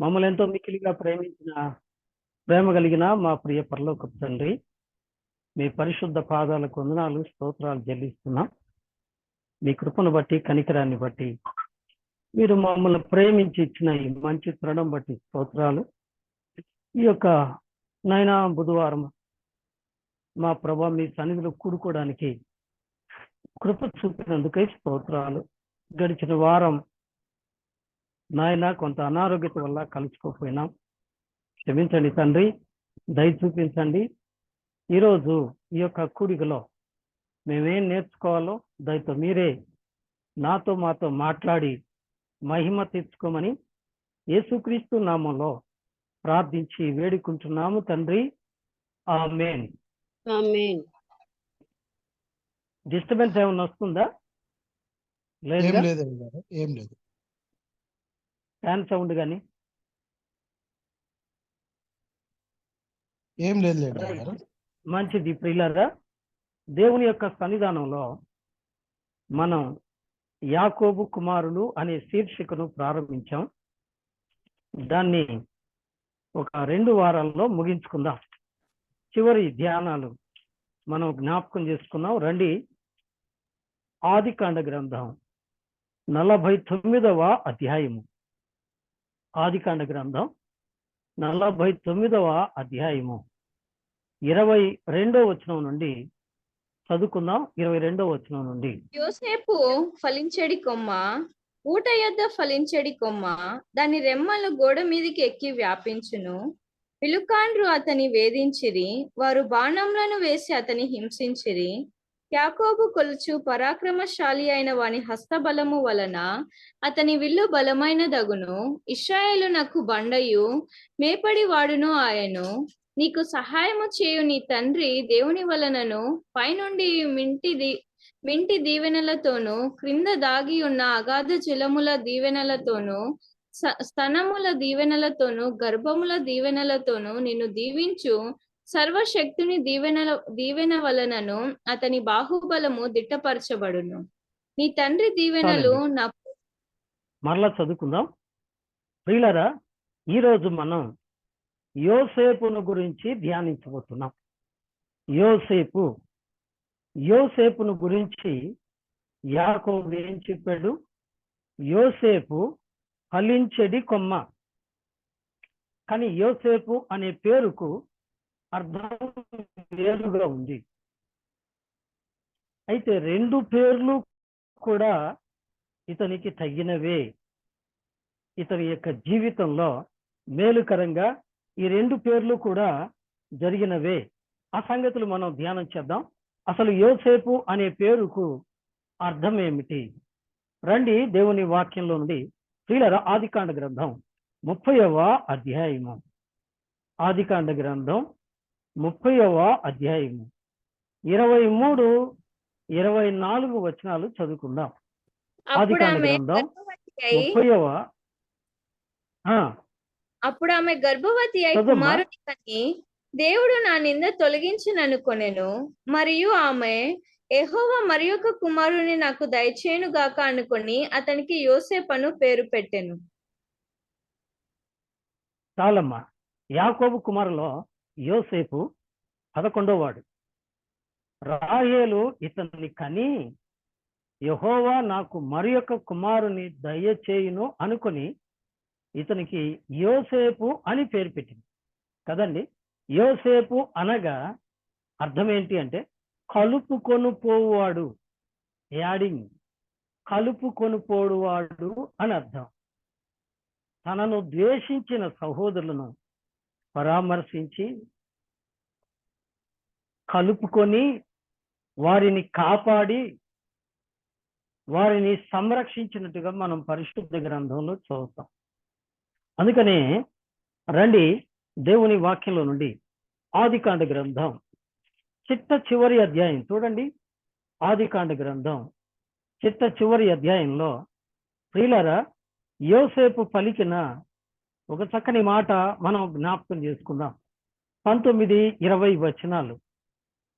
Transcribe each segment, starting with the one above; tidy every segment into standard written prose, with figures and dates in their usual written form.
మమ్మల్ని ఎంతో మిక్కిలిగా ప్రేమ కలిగిన మా ప్రియ పరలోకపు తండ్రి, మీ పరిశుద్ధ పాదాలకు వందనాలు, స్తోత్రాలు చెల్లిస్తున్నాం. మీ కృపను బట్టి, కనికరాన్ని బట్టి, మీరు మమ్మల్ని ప్రేమించి ఇచ్చిన ఈ మంచి తరుణం బట్టి స్తోత్రాలు. ఈ యొక్క నాయనా బుధవారం మా ప్రభా మీ సన్నిధిలో కూడుకోవడానికి కృప చూపినందుకై స్తోత్రాలు. గడిచిన వారం నాయన కొంత అనారోగ్యత వల్ల కలుసుకోకపోయినాం, క్షమించండి తండ్రి, దయ చూపించండి. ఈరోజు ఈ యొక్క కూడికలో మేమేం నేర్చుకోవాలో దయతో మీరే నాతో మాతో మాట్లాడి మహిమ తెచ్చుకోమని యేసుక్రీస్తు నామంలో ప్రార్థించి వేడుకుంటున్నాము తండ్రి, ఆమేన్. ఆమేన్. డిస్టర్బెన్స్ ఏమన్నా వస్తుందా? ఏం లేదు. లేదు ఏం లేదు. ఫ్యాన్ సౌండ్ కానీ ఏం లేదు. మంచిది. ప్రియులారా, దేవుని యొక్క సన్నిధానంలో మనం యాకోబు కుమారులు అనే శీర్షికను ప్రారంభించాం. దాన్ని ఒక 2 వారాల్లో ముగించుకుందాం. చివరి ధ్యానాలు మనం జ్ఞాపకం చేసుకున్నాం. రండి, ఆదికాండ గ్రంథం 49వ అధ్యాయము. ఆదికాండ గ్రంథం 49వ అధ్యాయము 22వ వచనం నుండి చదువుకుందాం. 22వ వచనం నుండి. యోసేపు ఫలించడి కొమ్మ, ఊట యొద్ద ఫలించడి కొమ్మ, దాని రెమ్మలు గోడ మీదికి ఎక్కి వ్యాపించును. పిలుకాండ్రు అతని వేధించిరి, వారు బాణములను వేసి అతని హింసించిరి. యాకోబు కొలుచు పరాక్రమశాలి అయిన వాని హస్తబలము వలన అతని విల్లు బలమైన దగును. ఇశ్రాయేలు నాకు బండయు మేపడి వాడును ఆయను. నీకు సహాయము చేయు నీ తండ్రి దేవుని వలనను పైనుండి మింటి దీవెనలతోనూ క్రింద దాగి ఉన్న అగాధ జలముల దీవెనలతోనూ స్తనముల దీవెనలతోనూ గర్భముల దీవెనలతోనూ నిన్ను దీవించు. సర్వశక్తుని దీవెన వలనను అతని బాహుబలము దిట్టపరచబడును. నీ తండ్రి దీవెనలు నా. మరలా చదువుకుందాం. ప్రియులారా, ఈరోజు మనం యోసేపును గురించి ధ్యానించబోతున్నాం. యోసేపును గురించి యాకోబు ఏం చెప్పాడు? యోసేపు ఫలించెడి కొమ్మ. కానీ యోసేపు అనే పేరుకు అర్థం వేరుగా ఉంది. అయితే 2 పేర్లు కూడా ఇతనికి తగినవే. ఇతని యొక్క జీవితంలో మేలుకరంగా ఈ 2 పేర్లు కూడా జరిగినవే. ఆ సంగతులు మనం ధ్యానం చేద్దాం. అసలు యోసేపు అనే పేరుకు అర్థం ఏమిటి? రండి, దేవుని వాక్యంలో నుండి ప్రియులారా, ఆదికాండ గ్రంథం 30వ అధ్యాయము. ఆదికాండ గ్రంథం 30వ అధ్యాయము 23, 24 వచనాలు చదువుకుందాం. ఆదికాండ గ్రంథం 30వ. అప్పుడు ఆమె గర్భవతి అయి కుమారుని కని దేవుడు నా నింద తొలగించిననుకొనెను. మరియు ఆమె యెహోవా మరి ఒక కుమారుని నాకు దయచేయును గాక అనుకొని అతనికి యోసేపను పేరు పెట్టెను. చాలమ్మా. యాకోబు కుమారులో యోసేపు 11వ వాడు. రాహేలు ఇతన్ని కని యెహోవా నాకు మరి ఒక కుమారుని దయచేయును అనుకొని ఇతనికి యోసేపు అని పేరు పెట్టింది కదండి. యోసేపు అనగా అర్థం ఏంటి అంటే కలుపుకొని పోవాడు, యాడింగ్, కలుపుకొని పోడువాడు అని అర్థం. తనను ద్వేషించిన సహోదరులను పరామర్శించి కలుపుకొని వారిని కాపాడి వారిని సంరక్షించినట్టుగా మనం పరిశుద్ధ గ్రంథంలో చదువుతాం. అందుకనే రండి, దేవుని వాక్యంలో నుండి ఆదికాండ గ్రంథం చిట్ట చివరి అధ్యాయం చూడండి. ఆదికాండ గ్రంథం చిట్ట చివరి అధ్యాయంలో ప్రియులారా, యోసేపు పలికిన ఒక చక్కని మాట మనం జ్ఞాపకం చేసుకుందాం. 19, 20 వచనాలు.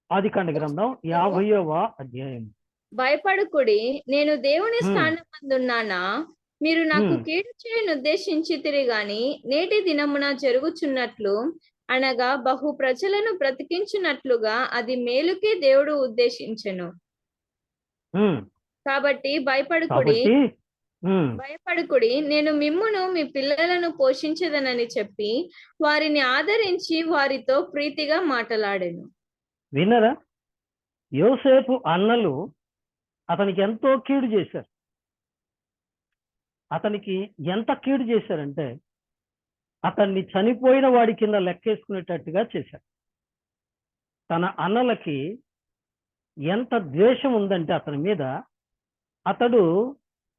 ఆదికాండ గ్రంథం 50వ అధ్యాయం. భయపడుకుడి, నేను దేవుని స్థానమందున్నానా? మీరు నాకు ఉమ్. కీడు చేయను ఉద్దేశించితిరి గాని నేటి దినమున జరుగుచున్నట్లు అనగా బహు ప్రజలను బ్రతికించున్నట్లుగా అది మేలుకే దేవుడు ఉద్దేశించెను. ఉమ్. కాబట్టి కాబట్టి ఉమ్. భయపడుకుడి, నేను మిమ్మును మీ పిల్లలను పోషించదనని చెప్పి వారిని ఆదరించి వారితో ప్రీతిగా మాటలాడెను. విన్నారా? యోసేపు అన్నలు అతనికి ఎంతో కీడు చేశారు. అతనికి ఎంత కీడు చేశారంటే అతన్ని చనిపోయిన వాడి కింద లెక్కేసుకునేటట్టుగా చేశారు. తన అన్నలకి ఎంత ద్వేషం ఉందంటే అతని మీద, అతడు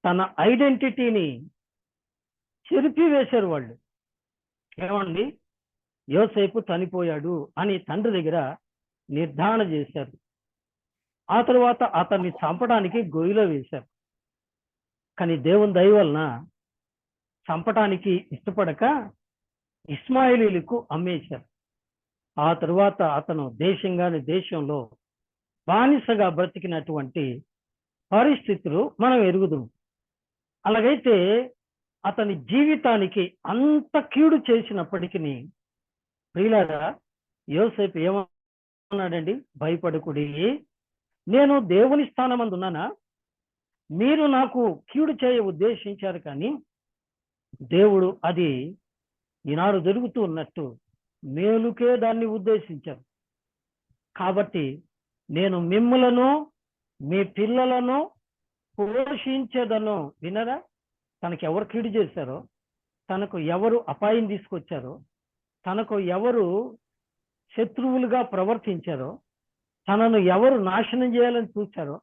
తన ఐడెంటిటీని చెరిపివేశారు వాళ్ళు. ఏమండి, యోసేపు చనిపోయాడు అని తండ్రి దగ్గర నిర్ధారణ చేశారు. ఆ తరువాత అతన్ని చంపడానికి గొయ్యిలో వేశారు. కానీ దేవుని దయ వలన చంపడానికి ఇష్టపడక ఇస్మాయిలీలకు అమ్మేశారు. ఆ తరువాత అతను దేశంగాని దేశంలో బానిసగా బ్రతికినటువంటి పరిస్థితులు మనం ఎరుగుదుము. అలాగైతే అతని జీవితానికి అంత కీడు చేసినప్పటికీ ప్రియులారా, యోసేపు ఏమన్నాడండి? భయపడకుడి, నేను దేవుని స్థానమందున్నానా? మీరు నాకు కీడు చేయ ఉద్దేశించారు, కానీ దేవుడు అది ఈనాడు జరుగుతూ ఉన్నట్టు మేలుకే దాన్ని ఉద్దేశించారు. కాబట్టి నేను మిమ్మలను మీ పిల్లలను పోషించేదను. వినరా? తనకు ఎవరు కీడు చేశారో, తనకు ఎవరు అపాయం తీసుకొచ్చారో, తనకు ఎవరు శత్రువులుగా ప్రవర్తించారో, తనను ఎవరు నాశనం చేయాలని చూశారో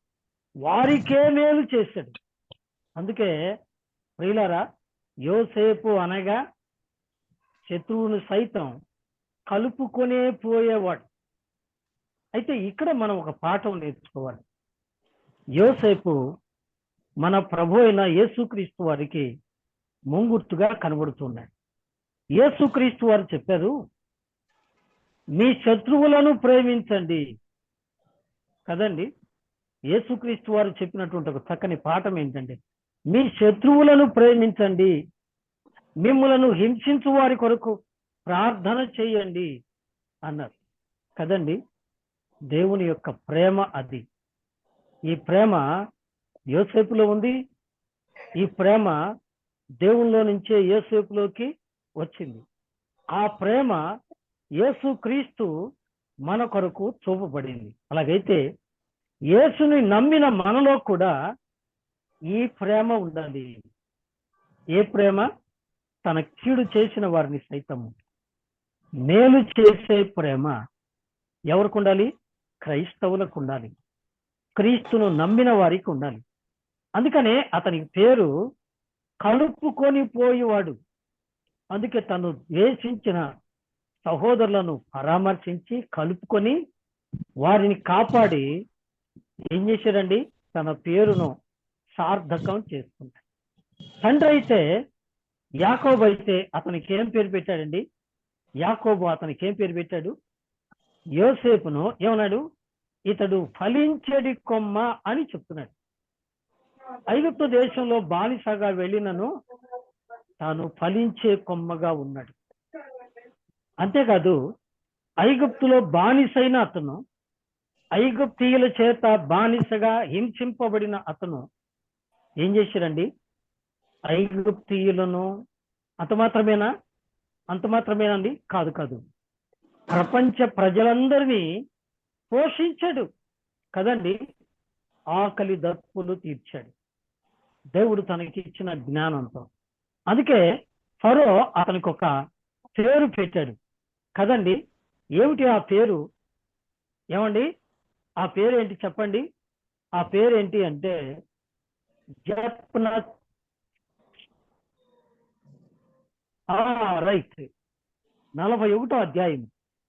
వారికే మేలు చేశాడు. అందుకే ప్రియులారా, యోసేపు అనగా శత్రువును సైతం కలుపుకొనే పోయేవాడు. అయితే ఇక్కడ మనం ఒక పాఠం నేర్చుకోవాలి. యోసేపు మన ప్రభు అయిన యేసుక్రీస్తు వారికి ముంగుర్తుగా కనబడుతున్నాడు. యేసుక్రీస్తు వారు చెప్పారు, మీ శత్రువులను ప్రేమించండి కదండి. యేసుక్రీస్తు వారు చెప్పినటువంటి ఒక చక్కని పాఠం ఏంటంటే, మీ శత్రువులను ప్రేమించండి, మిమ్మలను హింసించు వారి కొరకు ప్రార్థన చేయండి అన్నారు కదండి. దేవుని యొక్క ప్రేమ అది. ఈ ప్రేమ యోసేపులో ఉంది. ఈ ప్రేమ దేవునిలో నుంచే యోసేపులోకి వచ్చింది. ఆ ప్రేమ యేసుక్రీస్తు మన కొరకు చూపబడింది. అలాగైతే యేసుని నమ్మిన మనలో కూడా ఈ ప్రేమ ఉండాలి. ఏ ప్రేమ? తన కీడు చేసిన వారిని సైతము మేలు చేసే ప్రేమ ఎవరికి ఉండాలి? క్రైస్తవులకు ఉండాలి, క్రీస్తును నమ్మిన వారికి ఉండాలి. అందుకనే అతనికి పేరు కలుపుకొని పోయేవాడు. అందుకే తను ద్వేషించిన సహోదరులను పరామర్శించి కలుపుకొని వారిని కాపాడి ఏం చేశాడండి? తన పేరును సార్థకం చేసుకుంటాడు. తండ్రి అయితే యాకోబు అయితే అతనికి ఏం పేరు పెట్టాడండి? యాకోబు అతనికి ఏం పేరు పెట్టాడు? యోసేపును ఏమన్నాడు? ఇతడు ఫలించేడి కొమ్మ అని చెప్తున్నాడు. ఐగుప్తు దేశంలో బానిసగా వెళ్ళినను తాను ఫలించే కొమ్మగా ఉన్నాడు. అంతేకాదు, ఐగుప్తులో బానిసైన అతను, ఐగుప్తీయుల చేత బానిసగా హింసింపబడిన అతను ఏం చేశారండి? ఐగుప్తీయులను అంత మాత్రమేనండి? కాదు, ప్రపంచ ప్రజలందరినీ పోషించాడు కదండి. ఆకలి దప్పులు తీర్చాడు దేవుడు తనకి ఇచ్చిన జ్ఞానంతో. అందుకే ఫరో అతనికి ఒక పేరు పెట్టాడు కదండి. ఏమిటి ఆ పేరు? ఏమండి ఆ పేరు ఏంటి చెప్పండి? ఆ పేరు ఏంటి అంటే జప్నత్. రైట్. 41వ అధ్యాయం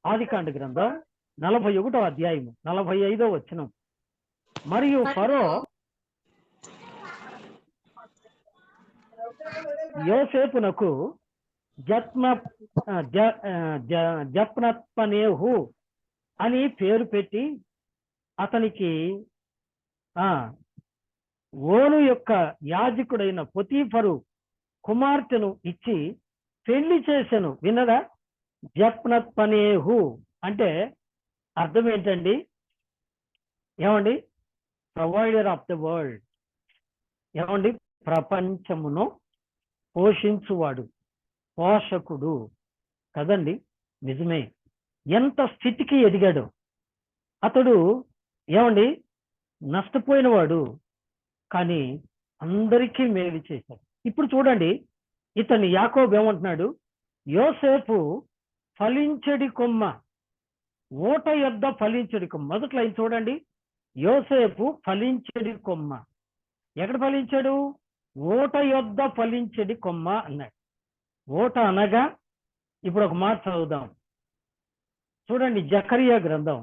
ఆదికాండ గ్రంథం 41వ అధ్యాయం 45వ వచనం. మరియు ఫరో యోసేపునకు జప్నత్పనేహు అని పేరు పెట్టి అతనికి ఓను యొక్క యాజకుడైన పొతీఫరు కుమార్తెను ఇచ్చి పెళ్లి చేసెను. విన్నదా? జప్నత్ పనేహు అంటే అర్థం ఏంటండి? ఏమండి? Provider of the world. ఏమండి? ప్రపంచమును పోషించువాడు, పోషకుడు కదండి. నిజమే. ఎంత స్థితికి ఎదిగాడు అతడు. ఏమండి? నష్టపోయినవాడు, కానీ అందరికీ మేలు చేశాడు. ఇప్పుడు చూడండి, ఇతని యాకోబు ఏమంటున్నాడు? యోసేపు ఫలించడి కొమ్మ, ఓట యొద్ద ఫలించడి కొమ్మ. మొదటి లైన్ చూడండి, యోసేపు ఫలించడి కొమ్మ. ఎక్కడ ఫలించాడు? ఓట యొద్ద ఫలించడి కొమ్మ అన్నాడు. ఓట అనగా, ఇప్పుడు ఒక మాట చదువుదాం చూడండి. జకరియా గ్రంథం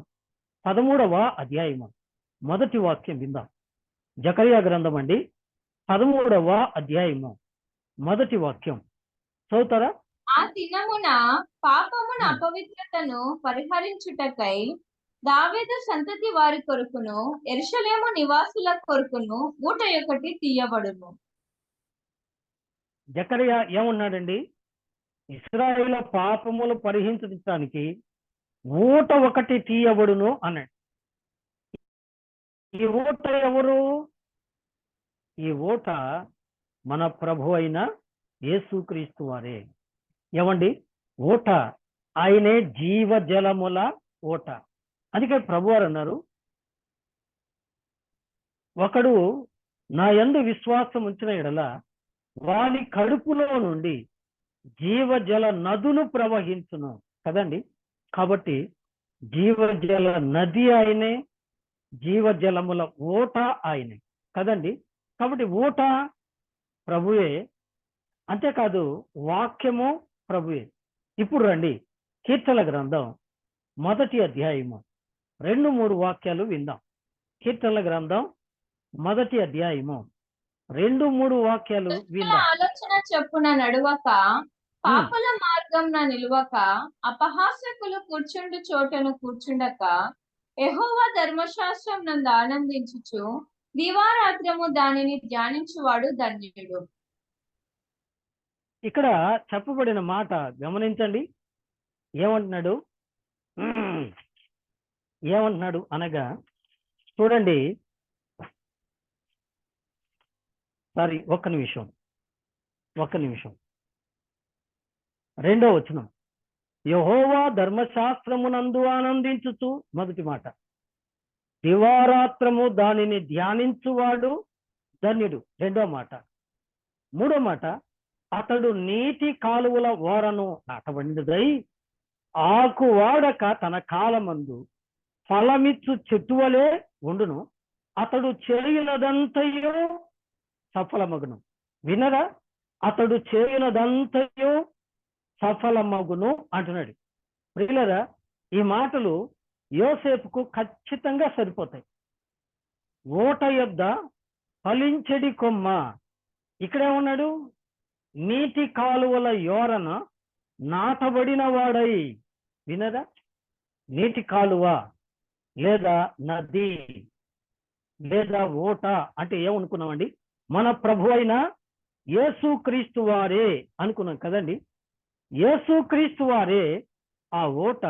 13వ అధ్యాయము మొదటి వాక్యం విందాం. జకరియా గ్రంథం అండి, 13వ అధ్యాయము మొదటి వాక్యం చదువుతారా? ఆ దినమున పాపమున అపవిత్రతను పరిహరించుటకై దావీదు సంతతి వారి కొరకును యెరూషలేము నివాసుల కొరకును ఊట ఒకటి తీయబడును. జకరియా ఏమన్నాడండి? ఇశ్రాయేలు పాపములు పరిహరించడానికి ఊట ఒకటి తీయబడును అన్నాడు. ఈ ఊట ఎవరు? ఈ ఊట మన ప్రభు అయిన యేసుక్రీస్తు వారే. ఏమండి? ఊట ఆయనే జీవజలముల ఊట. అందుకే ప్రభువారు అన్నారు, ఒకడు నా యందు విశ్వాసం ఉంచిన ఎడల వాని కడుపులో నుండి జీవజల నదులు ప్రవహించును కదండి. కాబట్టి జీవజల నది ఆయనే, జీవజలముల ఊట ఆయనే కదండి. కాబట్టి ఊట ప్రభువే, అంతేకాదు వాక్యము ప్రభువే. ఇప్పుడు రండి, కీర్తన గ్రంథం 1వ అధ్యాయము 2-3 వాక్యాలు విందాం. కీర్తన గ్రంథం 1వ అధ్యాయము 2-3 వాక్యాలు విందాం. ఆలోచన చెప్పున నడువక, పాపుల మార్గంన నిలువక, అపహాసకులు కూర్చుండు చోటను కూర్చుండక, యెహోవా ధర్మశాస్త్రం నందు ఆనందించుచు దివారాత్రము దానిని ధ్యానించువాడు ధన్యుడు. ఇక్కడ చెప్పబడిన మాట గమనించండి. ఏమంటున్నాడు? ఏమంటున్నాడు అనగా చూడండి, సారీ ఒక్క నిమిషం. 2వ వచనం, యెహోవా ధర్మశాస్త్రమునందు ఆనందించుచు, మొదటి మాట, దివారాత్రము దానిని ధ్యానించువాడు ధన్యుడు, 2వ మాట. 3వ మాట, అతడు నీటి కాలువల ఓరను నాటబడినదై ఆకు వాడక తన కాలమందు ఫలమిచ్చు చెట్టు వలె ఉండును, అతడు చేయునదంతయు సఫలమగును. వినరా? అతడు చేయునదంతయు సఫలమగును అంటున్నాడు. ప్రియులరా, ఈ మాటలు యోసేపుకు ఖచ్చితంగా సరిపోతాయి. ఊట యొద్ద ఫలించడి కొమ్మ. ఇక్కడేమన్నాడు? నీటి కాలువల యోరన నాటబడిన వాడై. వినరా? నీటి కాలువ లేదా నది లేదా ఊట అంటే ఏమనుకున్నామండి? మన ప్రభు అయిన యేసుక్రీస్తు వారే అనుకున్నాం కదండి. యేసుక్రీస్తు వారే ఆ ఊట,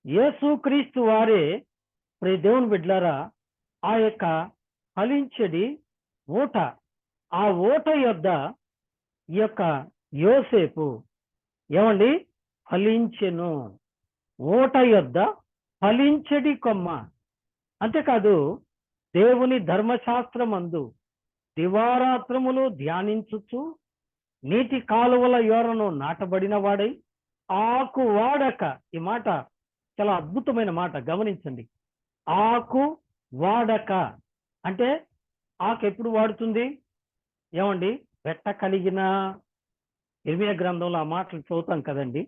యేసుక్రీస్తు వారే ప్రియ దేవుని బిడ్డలారా ఆ యొక్క ఫలించడి ఊట. ఆ ఊట యొద్ద ఈ యొక్క యోసేపు ఏమండి ఫలించెను. ఊట యొద్ద ఫలించడి కొమ్మ. అంతేకాదు, దేవుని ధర్మశాస్త్రమందు దివారాత్రములు ధ్యానించుచు నీటి కాలువల యోరను నాటబడిన వాడై ఆకు వాడక. ఈ మాట చాలా అద్భుతమైన మాట, గమనించండి. ఆకు వాడక అంటే ఆకు ఎప్పుడు వాడుతుంది? ఏమండి? వెట్ట కలిగిన, ఇర్మియా గ్రంథంలో ఆ మాటలు చదువుతాం కదండి.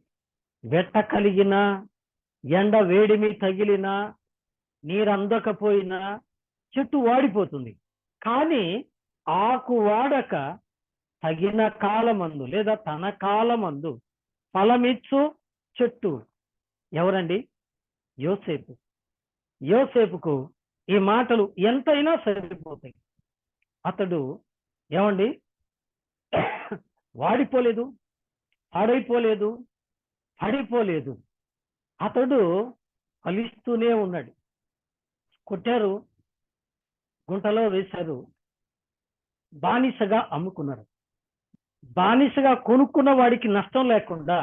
వెట్ట కలిగిన, ఎండ వేడిమి తగిలిన, నీరు అందకపోయినా చెట్టు వాడిపోతుంది. కానీ ఆకు వాడక తగిన కాలమందు లేదా తన కాలమందు ఫలమిచ్చు చెట్టు ఎవరండి? యోసేపు. యోసేపుకు ఈ మాటలు ఎంతైనా సరిపోతాయి. అతడు ఏమండి వాడిపోలేదు, పాడైపోలేదు, పడిపోలేదు. అతడు ఫలిస్తూనే ఉన్నాడు. కొట్టారు, గుంటలో వేశారు, బానిసగా అమ్ముకున్నారు. బానిసగా కొనుక్కున్న వాడికి నష్టం లేకుండా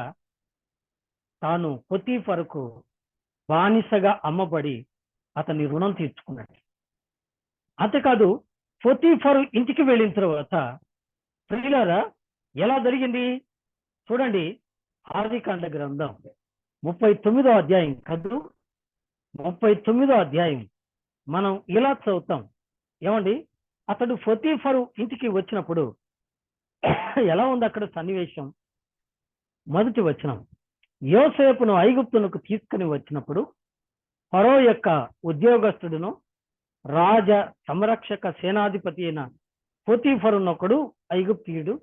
తాను పొతీఫరుకు బానిసగా అమ్మబడి అతని రుణం తీర్చుకున్నాడు. అంతేకాదు, పొతీఫరు ఇంటికి వెళ్ళిన తర్వాత ప్రియులారా ఎలా జరిగింది చూడండి. ఆదికాండ గ్రంథం 39వ అధ్యాయం కదూ, 39వ అధ్యాయం మనం ఇలా చదువుతాం. ఏమండి, అతడు పొతీఫరు ఇంటికి వచ్చినప్పుడు ఎలా ఉంది అక్కడ సన్నివేశం? మొదటి వచనం, యోసేపును ఐగుప్తునకు తీసుకుని వచ్చినప్పుడు ఫరో యొక్క ఉద్యోగస్తుడును రాజ సంరక్షక సేనాధిపతి అయిన పొతీఫరునొకడు ఐగుప్తీయుడు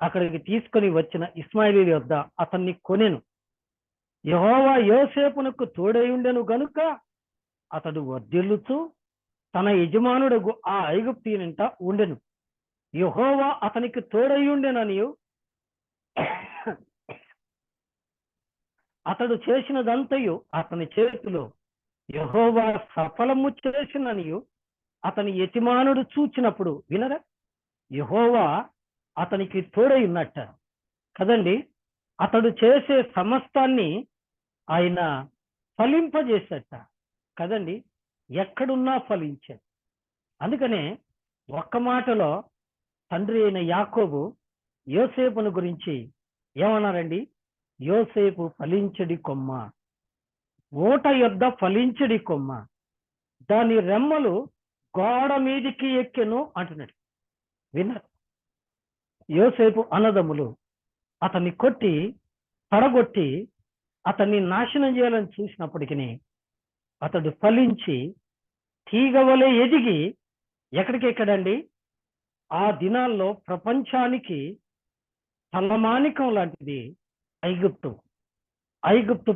అక్కడికి తీసుకొని వచ్చిన ఇస్మాయిలీల యొద్ద అతన్ని కొనెను. యెహోవా యోసేపునకు తోడై ఉండెను గనుక అతడు వర్ధిల్లుచు తన యజమానుడగు ఆ ఐగుప్తీయునింట ఉండెను. యెహోవా అతనికి తోడై ఉండెననియు అతడు చేసినదంతయు అతని చేతిలో యెహోవా సఫలము చేసిననియు అతని యజమానుడు చూచినప్పుడు వినరా, యెహోవా అతనికి తోడై ఉన్నట్ట కదండి. అతడు చేసే సమస్తాన్ని ఆయన ఫలింపజేసేట కదండి. ఎక్కడున్నా ఫలించాడు. అందుకనే ఒక్క మాటలో తండ్రి అయిన యాకోబు యోసేపును గురించి ఏమన్నారండి? యోసేపు ఫలించడి కొమ్మ, ఓట యొద్ద ఫలించడి కొమ్మ, దాని రెమ్మలు గోడ మీదికి ఎక్కెను అంటున్నాడు. విన్నారు? యోసేపు అన్నదమ్ములు అతన్ని కొట్టి పడగొట్టి అతన్ని నాశనం చేయాలని చూసినప్పటికీ అతడు ఫలించి తీగవలే ఎదిగి ఎక్కడికి ఎక్కడండి? ఆ దినాల్లో ప్రపంచానికి తలమానికం లాంటిది ఐగుప్తు. ఐగుప్తు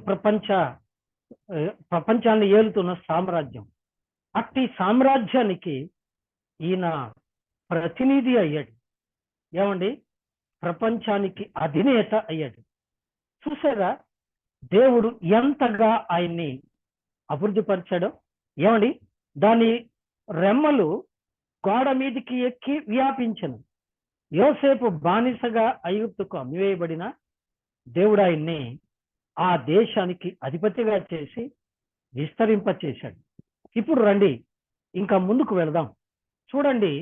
ప్రపంచాన్ని ఏలుతున్న సామ్రాజ్యం. అట్టి సామ్రాజ్యానికి ఈయన ప్రతినిధి అయ్యాడు. ఏమండి, ప్రపంచానికి అధినేత అయ్యాడు. చూసారా దేవుడు ఎంతగా ఆయన్ని అభివృద్ధి పరిచాడో? ఏమండి, దాని రెమ్మలు గోడ మీదికి ఎక్కి వ్యాపించను. యోసేపు బానిసగా ఐగుప్తుకు అమ్మివేయబడిన దేవుడు ఆయన్ని ఆ దేశానికి అధిపతిగా చేసి విస్తరింపచేశాడు. ఇప్పుడు రండి ఇంకా ముందుకు వెళదాం. చూడండి,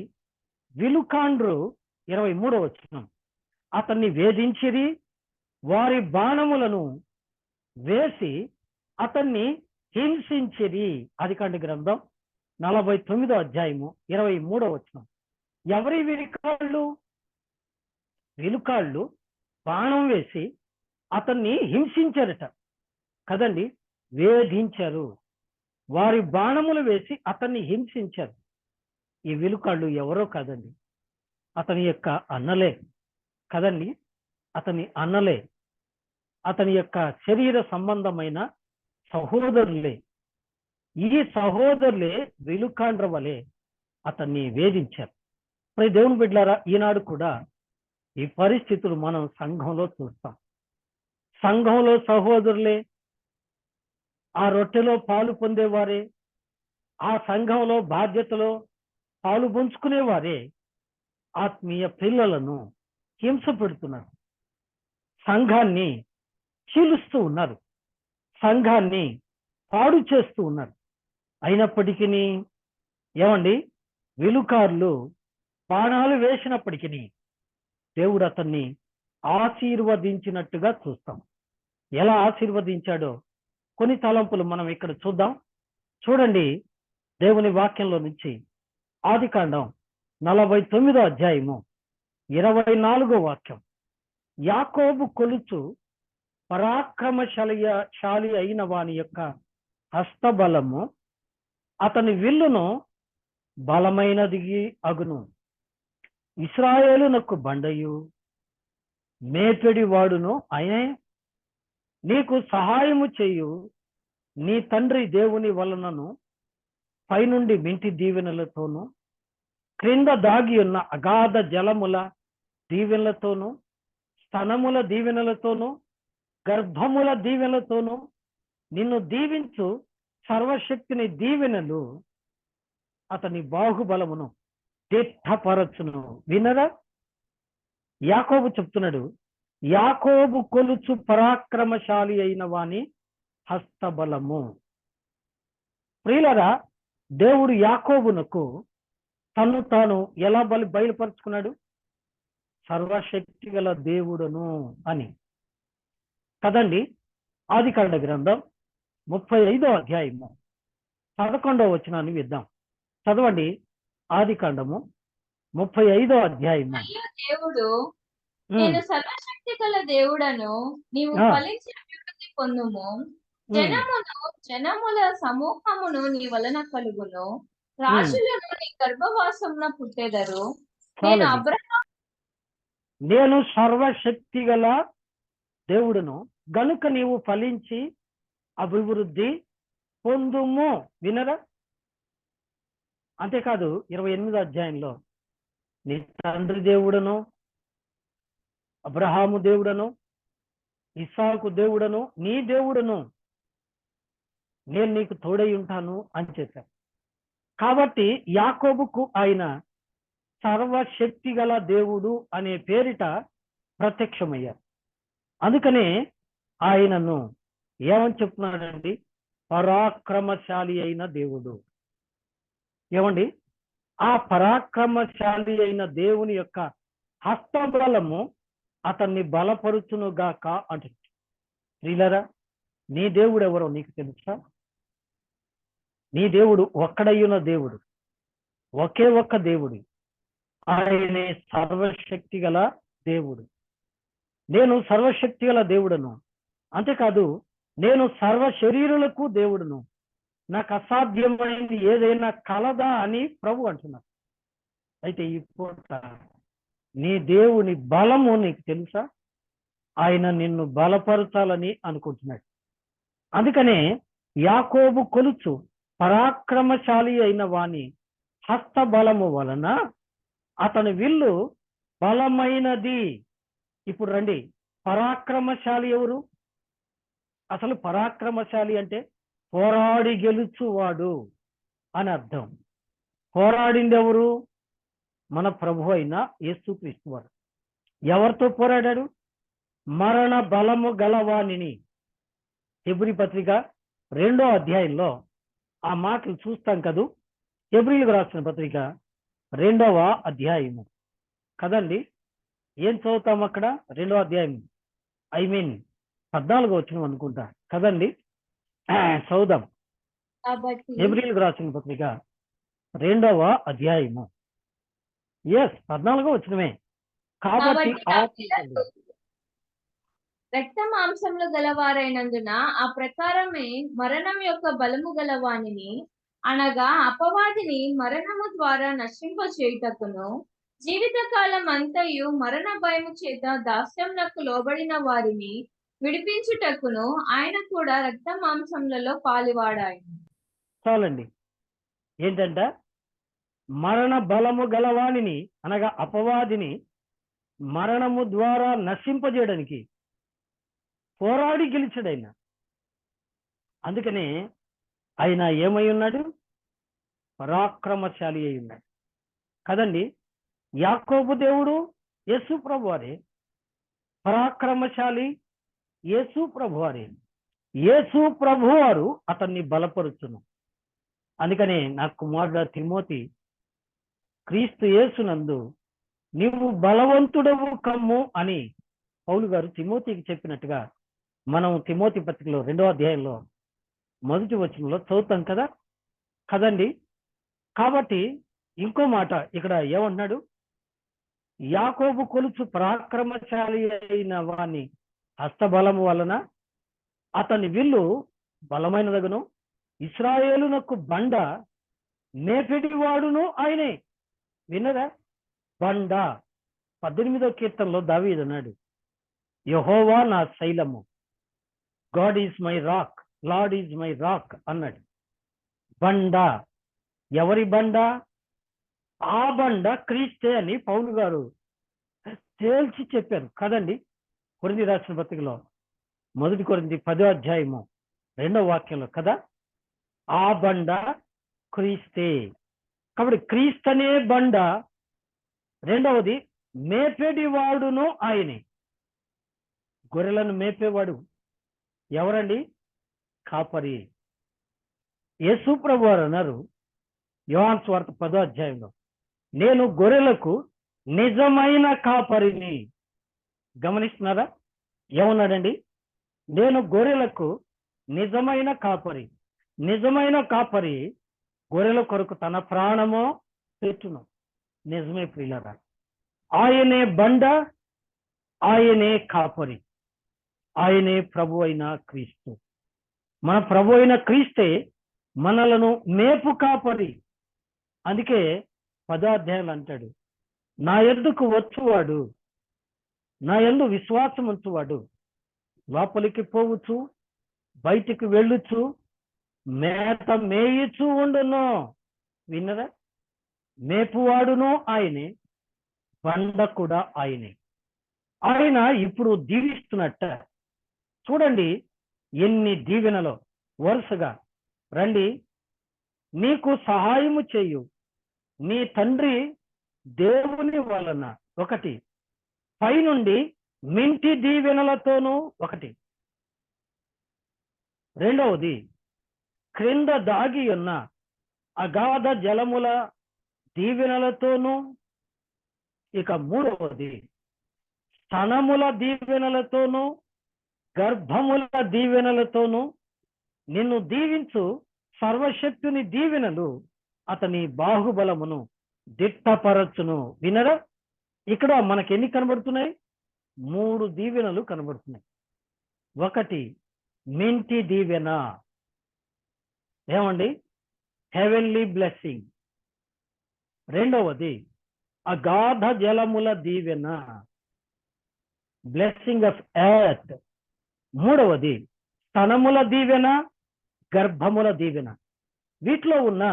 విలుకాండ్రు 23వ వచనం, అతన్ని వేధించిరి, వారి బాణములను వేసి అతన్ని హింసించిరి. ఆదికాండ గ్రంథం 49వ అధ్యాయము 23వ వచనం. ఎవరి విలుకాళ్ళు? విలుకాళ్ళు బాణం వేసి అతన్ని హింసించారట కదండి, వేధించారు. వారి బాణములు వేసి అతన్ని హింసించారు. ఈ విలుకాళ్ళు ఎవరో కాదండి, అతని యొక్క అన్నలే కదండి. అతని అన్నలే, అతని యొక్క శరీర సంబంధమైన సహోదరులే. ఈ సహోదరులే విలుకాండ్ర వలె అతన్ని వేధించారు. మరి దేవుని బిడ్డలారా, ఈనాడు కూడా ఈ పరిస్థితులు మనం సంఘంలో చూస్తాం. సంఘంలో సహోదరులే, ఆ రొట్టెలో పాలు పొందేవారే, ఆ సంఘంలో బాధ్యతలో పాలు పంచుకునేవారే ఆత్మీయ పిల్లలను హింస పెడుతున్నారు. సంఘాన్ని చీలుస్తూ ఉన్నారు, సంఘాన్ని పాడు చేస్తూ ఉన్నారు. అయినప్పటికీ ఏమండి, విలుకారులు బాణాలు వేసినప్పటికీ దేవుడు అతన్ని ఆశీర్వదించినట్టుగా చూస్తాం. ఎలా ఆశీర్వదించాడో కొన్ని తలంపులు మనం ఇక్కడ చూద్దాం. చూడండి, దేవుని వాక్యంలో నుంచి ఆదికాండం 49వ అధ్యాయము 24వ వాక్యం. యాకోబు కొలుచు పరాక్రమశాలి అయిన వాని యొక్క హస్తబలము అతని విల్లును బలమైనది అగును. ఇశ్రాయేలునకు బండయు మేపెడి వాడును ఆయనే. నీకు సహాయము చేయు నీ తండ్రి దేవుని వలనను పైనుండి మింటి దీవెనలతోనూ క్రింద దాగి ఉన్న అగాధ జలముల దీవెనలతోనూ, స్తనముల దీవెనలతోనూ, గర్భముల దీవెనలతోనూ నిన్ను దీవించు సర్వశక్తిని దీవెనలు అతని బాహుబలమును దిట్టపరచును. వినరా? యాకోబు చెప్తున్నాడు, యాకోబు కొలుచు పరాక్రమశాలి అయిన వాని హస్తబలము. ప్రియులరా, దేవుడు యాకోబునకు తను తాను ఎలా బయలుపరుచుకున్నాడు? సర్వశక్తి గల దేవుడును అని కదండి. ఆదికాండ గ్రంథం 35వ అధ్యాయము 11వ వచనాన్ని విద్దాం. చదవండి. ఆదికాండము 35వ అధ్యాయము. దేవుడు, నేను సర్వశక్తి గల దేవుడను, నీవు ఫలించి అభివృద్ధి పొందుము. జనముల సమూహమును నీ వలన కలుగును, రాజులను నీ గర్భవాసమున పుట్టెదరు. నేను సర్వశక్తి గల దేవుడును గనుక నీవు ఫలించి అభివృద్ధి పొందుము. వినరా? అంతేకాదు 28వ అధ్యాయంలో నీ తండ్రి దేవుడను, అబ్రహాము దేవుడను, ఇస్సాకు దేవుడను, నీ దేవుడను నేను నీకు తోడై ఉంటాను అని చెప్పారు. కాబట్టి యాకోబుకు ఆయన సర్వశక్తి గల దేవుడు అనే పేరిట ప్రత్యక్షమయ్యారు. అందుకనే ఆయనను ఏమని చెప్తున్నాడండి? పరాక్రమశాలి అయిన దేవుడు. ఏమండి? ఆ పరాక్రమశాలి అయిన దేవుని యొక్క హస్తబలము అతన్ని బలపరుచునుగాక అంటుంది. ప్రియులారా, నీ దేవుడు ఎవరో నీకు తెలుసా? నీ దేవుడు ఒక్కడయ్యున్న దేవుడు, ఒకే ఒక్క దేవుడు. ఆయనే సర్వశక్తి గల దేవుడు. నేను సర్వశక్తి గల దేవుడును, అంతేకాదు నేను సర్వ శరీరులకు దేవుడును, నాకు అసాధ్యమైనది ఏదైనా కలదా అని ప్రభు అంటున్నారు. అయితే ఈ పూట నీ దేవుని బలము నీకు తెలుసా? ఆయన నిన్ను బలపరచాలని అనుకుంటున్నాడు. అందుకనే యాకోబు కొలుచు పరాక్రమశాలి అయిన వాని హస్తబలము వలన అతని విల్లు బలమైనది. ఇప్పుడు రండి, పరాక్రమశాలి ఎవరు? అసలు పరాక్రమశాలి అంటే పోరాడి గెలుచువాడు అని అర్థం. పోరాడింది ఎవరు? మన ప్రభు అయిన యేసుక్రీస్తు వారు. ఎవరితో పోరాడాడు? మరణ బలము గలవానిని. హెబ్రీ పత్రిక 2వ అధ్యాయంలో ఆ మాటలు చూస్తాం కదూ. హెబ్రీలకు రాసిన పత్రిక 2వ అధ్యాయము కదండి. ఏం చదువుతాం అక్కడ? 2వ అధ్యాయం, 14వ వచనం అనుకుంటా కదండి. చదువుదాం. హెబ్రీలకు రాసిన పత్రిక 2వ అధ్యాయము. 14వ వచనమే. కాబట్టి రక్త మాంసములు గలవారైనందున ఆ ప్రకారమే మరణం యొక్క బలము గలవానిని, అనగా అపవాదిని మరణము ద్వారా నశింపచేయుటకును, జీవితకాలం అంతయు మరణ భయము చేత దాస్యమునకు లోబడిన వారిని విడిపించుటకును ఆయన కూడా రక్త మాంసములలో పాలివాడాయను. చాలండి. ఏంటంట? మరణ బలము గలవానిని, అనగా అపవాదిని మరణము ద్వారా నశింపజేయడానికి పోరాడి గెలిచాడు ఆయన. అందుకనే ఆయన ఏమై ఉన్నాడు? పరాక్రమశాలి అయి ఉన్నాడు కదండి. యాకోబు దేవుడు యేసు ప్రభువారే, పరాక్రమశాలి యేసు ప్రభువారే. యేసు ప్రభువారు అతన్ని బలపరుచును. అందుకనే నా కుమారుడు తిమోతి, క్రీస్తు యేసునందు నీవు బలవంతుడవు కమ్ము అని పౌలు గారు తిమోతికి చెప్పినట్టుగా మనం తిమోతి పత్రికలో 2వ అధ్యాయంలో 1వ వచనంలో చదువుతాం కదా కదండి. కాబట్టి ఇంకో మాట ఇక్కడ ఏమంటున్నాడు? యాకోబు కొలుచు పరాక్రమశాలి అయిన వాని హస్తబలము వలన అతని విల్లు బలమైనదగును, ఇశ్రాయేలునకు బండ మేపెటివాడును ఆయనే. విన్నదా? బండ. 18వ కీర్తనలో దావీదు అన్నాడు, యెహోవా నా శైలము, God is my rock, Lord is my rock అన్నాడు. బండ. ఎవరి బండ? ఆ బండ క్రీస్తే అని పౌలు గారు తేల్చి చెప్పారు కదండి. కొరింథీ రాసిన పత్రికలో 1 కొరింథీ 10వ అధ్యాయము 2వ వాక్యంలో కదా, ఆ బండ క్రీస్తే. కాబట్టి క్రీస్తనే బండ. రెండవది, మేపేడి వాడును ఆయనే. గొర్రెలను మేపేవాడు ఎవరండి? కాపరి. యేసు ప్రభువు వారు అన్నారు యోహాను సువార్త 10వ అధ్యాయంలో, నేను గొర్రెలకు నిజమైన కాపరిని. గమనిస్తున్నారా? ఏమన్నాడండి? నేను గొర్రెలకు నిజమైన కాపరి. నిజమైన కాపరి గొర్రెల కొరకు తన ప్రాణమో పెట్టును. నిజమే ప్రియులారా, ఆయనే బండ, ఆయనే కాపరి, ఆయనే ప్రభు అయిన క్రీస్తు. మన ప్రభు అయిన క్రీస్తే మనలను మేపు కాపరి. అందుకే 10వ అధ్యాయంలో అంటాడు, నా యొద్దకు వచ్చువాడు, నా యందు విశ్వాసం ఉంచువాడు లోపలికి పోవచ్చు, బయటికి వెళ్ళుచు, మేత మేయుచు ఉండును. విన్నరా? మేపువాడును ఆయనే, బండ కూడా ఆయనే. ఆయన ఇప్పుడు దీవిస్తున్నట్ట. చూడండి ఎన్ని దీవెనలో వరుసగా. రండి, నీకు సహాయము చేయు నీ తండ్రి దేవుని వలన ఒకటి, పైనుండి మింటి దీవెనలతోనూ ఒకటి. రెండవది, క్రింద దాగి ఉన్న అగాధ జలముల దీవెనలతోనూ. ఇక మూడవది, స్తనముల దీవెనలతోనూ గర్భముల దీవెనలతోనూ నిన్ను దీవించు సర్వశక్తుని దీవెనలు అతని బాహుబలమును దిట్టపరచును. వినరా? ఇక్కడ మనకి ఎన్ని కనబడుతున్నాయి? 3 దీవెనలు కనబడుతున్నాయి. ఒకటి మింటి దీవెన, ఏమండి? Heavenly blessing. రెండవది అగాధ జలముల దీవెన, బ్లెస్సింగ్ ఆఫ్ ఎర్త్. మూడవది స్తనముల దీవెన, గర్భముల దీవెన. వీటిలో ఉన్న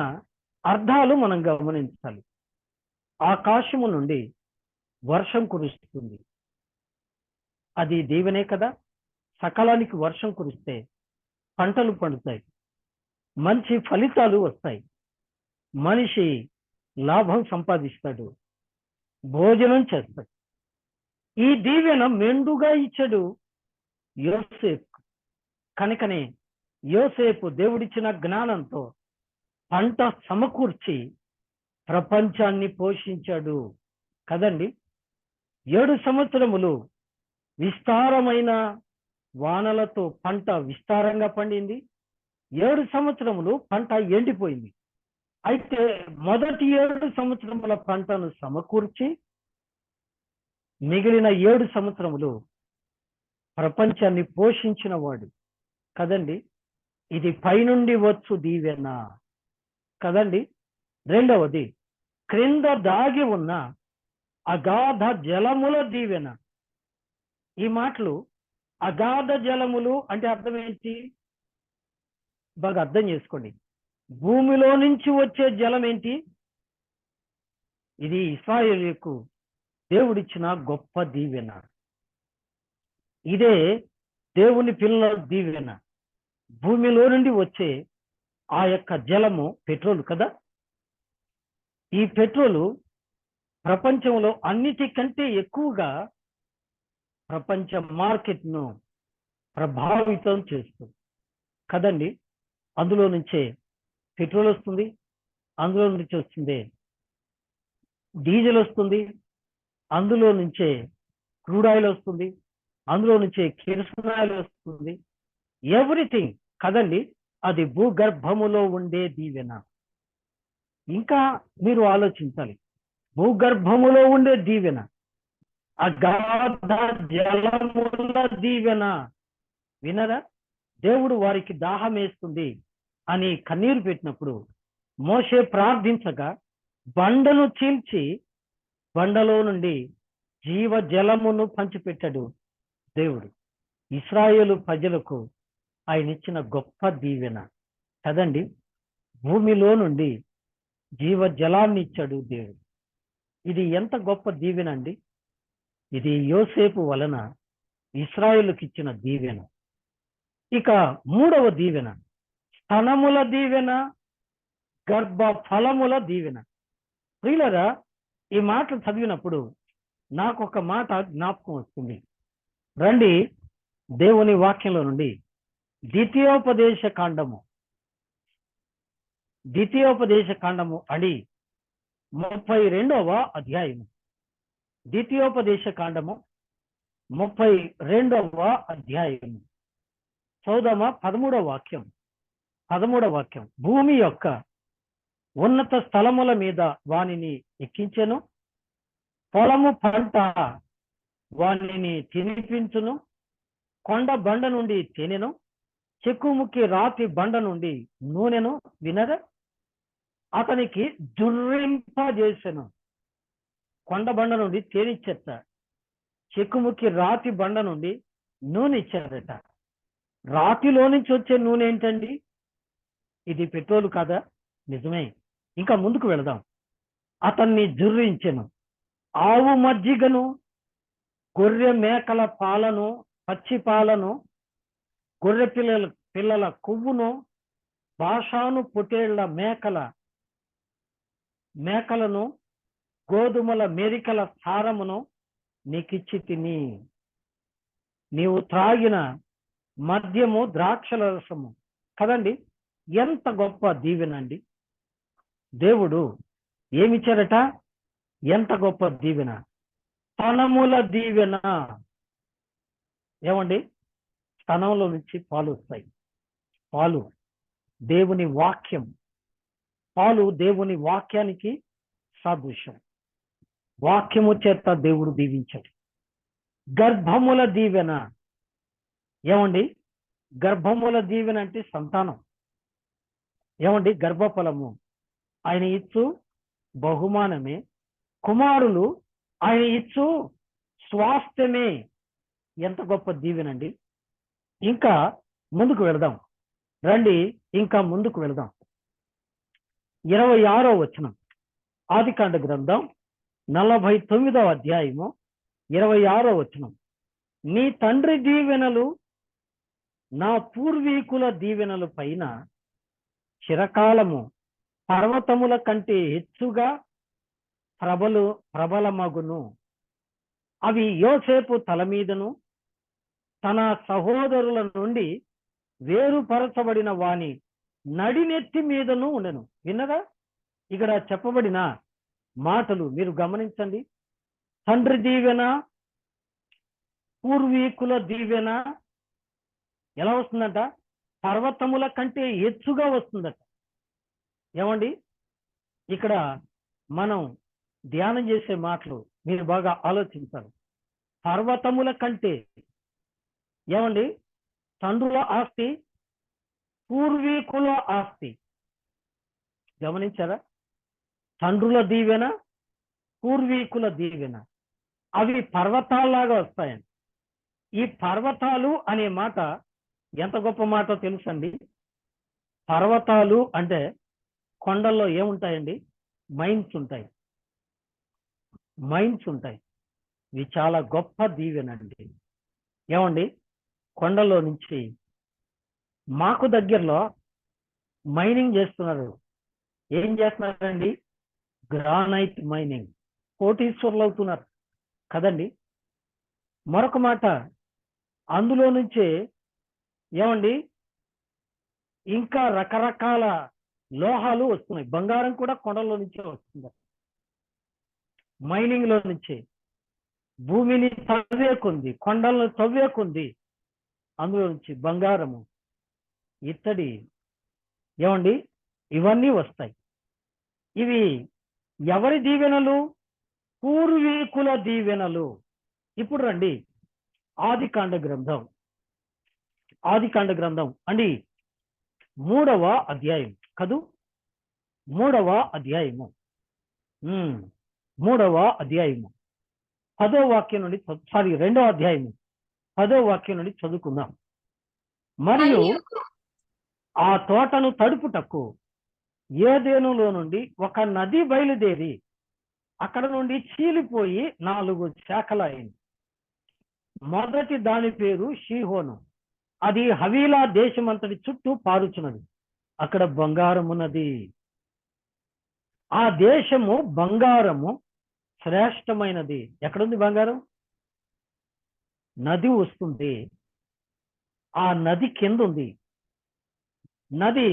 అర్థాలు మనం గమనించాలి. ఆకాశము నుండి వర్షం కురుస్తుంది, అది దీవెనే కదా. సకాలానికి వర్షం కురిస్తే పంటలు పండుతాయి, మంచి ఫలితాలు వస్తాయి, మనిషి లాభం సంపాదిస్తాడు, భోజనం చేస్తాడు. ఈ దీవెన మెండుగా ఇచ్చాడు యోసేపు. కనుకనే యోసేపు దేవుడిచ్చిన జ్ఞానంతో పంట సమకూర్చి ప్రపంచాన్ని పోషించాడు కదండి. 7 సంవత్సరములు విస్తారమైన వానలతో పంట విస్తారంగా పండింది. 7 సంవత్సరములు పంట ఎండిపోయింది. అయితే మొదటి 7 సంవత్సరముల పంటను సమకూర్చి మిగిలిన 7 సంవత్సరములు ప్రపంచాన్ని పోషించిన వాడు కదండి. ఇది పైనుండి వచ్చు దీవెన కదండి. రెండవది, క్రింద దాగి ఉన్న అగాధ జలముల దీవెన. ఈ మాటలు అగాధ జలములు అంటే అర్థం ఏంటి? బాగా అర్థం చేసుకోండి. భూమిలో నుంచి వచ్చే జలం ఏంటి? ఇది ఇశ్రాయేలుకు దేవుడిచ్చిన గొప్ప దీవెన. ఇదే దేవుని పిల్లల దీవెన. భూమిలో నుండి వచ్చే ఆ యొక్క జలము పెట్రోల్ కదా. ఈ పెట్రోలు ప్రపంచంలో అన్నిటికంటే ఎక్కువగా ప్రపంచ మార్కెట్ను ప్రభావితం చేస్తుంది కదండి. అందులో నుంచే పెట్రోల్ వస్తుంది, అందులో నుంచి వస్తుంది డీజిల్ వస్తుంది, అందులో నుంచే క్రూడ్ ఆయిల్ వస్తుంది, అందులో నుంచే కిరసనాయిల్ ఆయిల్ వస్తుంది. ఎవ్రీథింగ్ కదండి. అది భూగర్భములో ఉండే దీవెన. ఇంకా మీరు ఆలోచించాలి, భూగర్భములో ఉండే దీవెన, అగాధ జలముల దీవెన. వినరా? దేవుడు వారికి దాహం వేస్తుంది అని కన్నీరు పెట్టినప్పుడు మోషే ప్రార్థించగా బండను చీల్చి బండలో నుండి జీవ జలమును పంచిపెట్టాడు దేవుడు. ఇశ్రాయేలు ప్రజలకు ఆయన ఇచ్చిన గొప్ప దీవెన కదండి. భూమిలో నుండి జీవజలాన్ని ఇచ్చాడు దేవుడు. ఇది ఎంత గొప్ప దీవెన అండి. ఇది యోసేపు వలన ఇశ్రాయేలుకి ఇచ్చిన దీవెన. ఇక మూడవ దీవెన స్తనముల దీవెన, గర్భ ఫలముల దీవెన. ప్రియులారా, ఈ మాటలు చదివినప్పుడు నాకు ఒక మాట జ్ఞాపకం వస్తుంది. రండి దేవుని వాక్యంలో నుండి ద్వితీయోపదేశ కాండము అని 32వ అధ్యాయము. ద్వితీయోపదేశ కాండము 32వ అధ్యాయము చౌదమ 13వ వాక్యం. భూమి యొక్క ఉన్నత స్థలముల మీద వానిని ఎక్కించెను, పొలము పంట వానిని తినిపించును, కొండ బండ నుండి తేనెను, చెక్కుముక్కి రాతి బండ నుండి నూనెను వినగా అతనికి జుర్రింపజేసెను. కొండ బండ నుండి తేనిచ్చేట, చెక్కుముక్కి రాతి బండ నుండి నూనె ఇచ్చారట. రాతిలో నుంచి వచ్చే నూనె ఏంటండి? ఇది పెట్రోల్ కాదా? నిజమే. ఇంకా ముందుకు వెళదాం. అతన్ని జుర్రించెను, ఆవు మజ్జిగను, గొర్రె మేకల పాలను, పచ్చి పాలను, గొర్రె పిల్లల కొవ్వును, బాషాను పొటేళ్ల మేకలను, గోధుమల మెరికల సారమును నీకిచ్చి తిని, నీవు త్రాగిన మద్యము ద్రాక్షల రసము. కదండి, ఎంత గొప్ప దీవెనండి. దేవుడు ఏమిచ్చారట? ఎంత గొప్ప దీవెన! స్తనముల దీవెన. ఏమండి, స్తనంలో నుంచి పాలు వస్తాయి. పాలు దేవుని వాక్యం. పాలు దేవుని వాక్యానికి సాదృశ్యం. వాక్యము చేత దేవుడు దీవించాడు. గర్భముల దీవెన. ఏమండి, గర్భముల దీవెన అంటే సంతానం. ఏమండి, గర్భఫలము ఆయన ఇచ్చు బహుమానమే, కుమారులు ఆయన ఇచ్చు స్వాస్థ్యమే. ఎంత గొప్ప దీవెనండి. ఇంకా ముందుకు వెళదాం. రండి, ఇంకా ముందుకు వెళదాం. 26వ వచనం, ఆదికాండ గ్రంథం 49వ అధ్యాయము 26వ వచనం. నీ తండ్రి దీవెనలు నా పూర్వీకుల దీవెనల పైన చిరకాలము పర్వతముల కంటే హెచ్చుగా ప్రబలమగును. అవి యోసేపు తల మీదను తన సహోదరుల నుండి వేరుపరచబడిన వాని నడినెత్తి మీదను ఉండెను. విన్నదా? ఇక్కడ చెప్పబడిన మాటలు మీరు గమనించండి. తండ్రి దీవెన, పూర్వీకుల దీవెన ఎలా వస్తుందట? పర్వతముల కంటే హెచ్చుగా వస్తుందట. ఏమండి, ఇక్కడ మనం ధ్యానం చేసే మాటలు మీరు బాగా ఆలోచించాలి. పర్వతముల కంటే. ఏమండి, తండ్రుల ఆస్తి, పూర్వీకుల ఆస్తి. గమనించారా? తండ్రుల దీవెన, పూర్వీకుల దీవెన, అవి పర్వతాల్లాగా వస్తాయండి. ఈ పర్వతాలు అనే మాట ఎంత గొప్ప మాట తెలుసండి. పర్వతాలు అంటే కొండల్లో ఏముంటాయండి? మైన్స్ ఉంటాయి. ఇవి చాలా గొప్ప దీవెనండి. ఏమండి, కొండల్లో నుంచి మాకు దగ్గరలో మైనింగ్ చేస్తున్నారు. ఏం చేస్తున్నారండి? Granite mining. కోటీశ్వర్లు అవుతున్నారు కదండి. మరొక మాట, అందులో నుంచే ఏమండి ఇంకా రకరకాల లోహాలు వస్తున్నాయి. బంగారం కూడా కొండల్లో నుంచే వస్తుంది. మైనింగ్ లో నుంచే భూమిని తవ్వేకుంది, కొండలను తవ్వేకుంది, అందులో నుంచి బంగారము, ఇత్తడి, ఏమండి ఇవన్నీ వస్తాయి. ఇవి ఎవరి దీవెనలు? పూర్వీకుల దీవెనలు. ఇప్పుడు రండి, ఆదికాండ గ్రంథం అండి 3వ అధ్యాయం కదూ. 3వ అధ్యాయము 10వ వాక్యం నుండి 2వ అధ్యాయము 10వ వాక్యం నుండి చదువుకుందాం. మరియు ఆ తోటను తడుపుటకు ఏదెనులో నుండి ఒక నది బయలుదేరి అక్కడ నుండి చీలిపోయి 4 శాఖలైంది. మొదటి దాని పేరు షీహోను. అది హవీలా దేశమంతటి చుట్టూ పారుచున్నది. అక్కడ బంగారమున్నది. ఆ దేశము బంగారము శ్రేష్టమైనది. ఎక్కడుంది బంగారం? నది వస్తుంది, ఆ నది కింద ఉంది. నది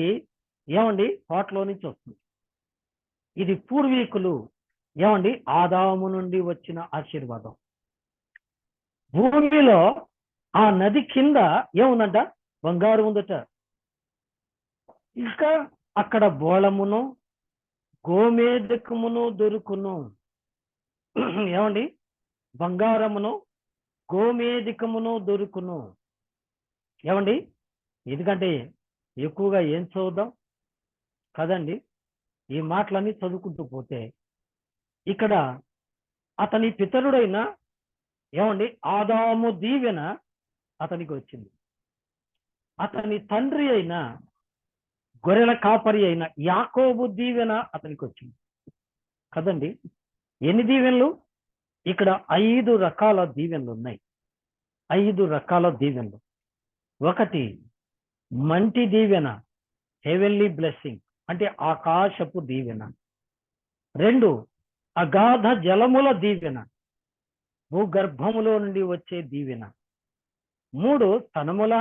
ఏమండి తోటలో నుంచి వస్తుంది. ఇది పూర్వీకులు ఏమండి ఆదాము నుండి వచ్చిన ఆశీర్వాదం. భూమిలో ఆ నది కింద ఏముందంట? బంగారు ఉందట. ఇంకా అక్కడ బోళమును గోమేధికమును దొరుకును. ఏమండి? బంగారమును గోమేధికమును దొరుకును. ఏమండి? ఎందుకంటే ఎక్కువగా ఏం చదువుదాం కదండి, ఈ మాటలన్నీ చదువుకుంటూ పోతే ఇక్కడ అతని పితరుడైన ఏమండి ఆదాము దీవెన అతనికి వచ్చింది. అతని తండ్రి అయిన గొర్రెల కాపరి అయిన యాకోబు దీవెన అతనికి వచ్చింది కదండి. ఎన్ని దీవెనలు? ఇక్కడ 5 రకాల దీవెనలు ఉన్నాయి. 5 రకాల దీవెనలు. ఒకటి మంటి దీవెన, హెవెన్లీ బ్లెస్సింగ్, అంటే ఆకాశపు దీవెన. 2 అగాధ జలముల దీవెన, భూగర్భములో నుండి వచ్చే దీవెన. 3 తనముల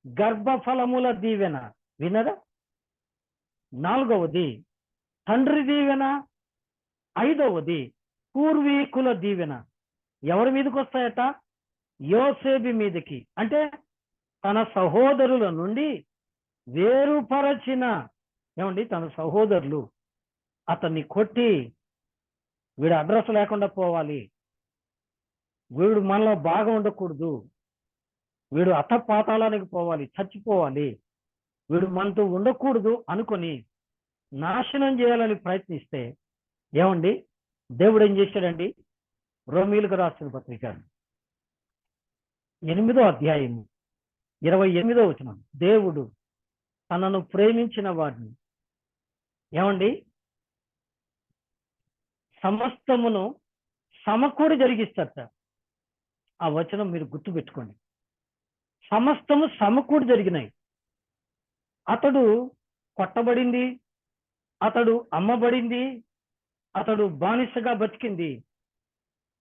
గర్భఫలముల దీవెన. వినరా? 4వది తండ్రి దీవెన. 5వది పూర్వీకుల దీవెన. ఎవరి మీదకి వస్తాయట? యోసేపు మీదకి. అంటే తన సహోదరుల నుండి వేరుపరచిన ఏమండి తన సహోదరులు అతన్ని కొట్టి, వీడు అడ్రస్ లేకుండా పోవాలి, వీడు మనలో బాగా ఉండకూడదు, వీడు అత్తపాతాళానికి పోవాలి, చచ్చిపోవాలి, వీడు మనతో ఉండకూడదు అనుకొని నాశనం చేయాలని ప్రయత్నిస్తే ఏమండి దేవుడు ఏం చేశాడండి? రోమీయులకు రాసిన పత్రిక 8వ అధ్యాయము 28వ వచనం, దేవుడు తనను ప్రేమించిన వాడిని ఏమండి సమస్తమును సమకూడి జరిగిస్తారట. ఆ వచనం మీరు గుర్తుపెట్టుకోండి. సమస్తము సమకూడి జరిగినాయి. అతడు కొట్టబడింది, అతడు అమ్మబడింది, అతడు బానిసగా బతికింది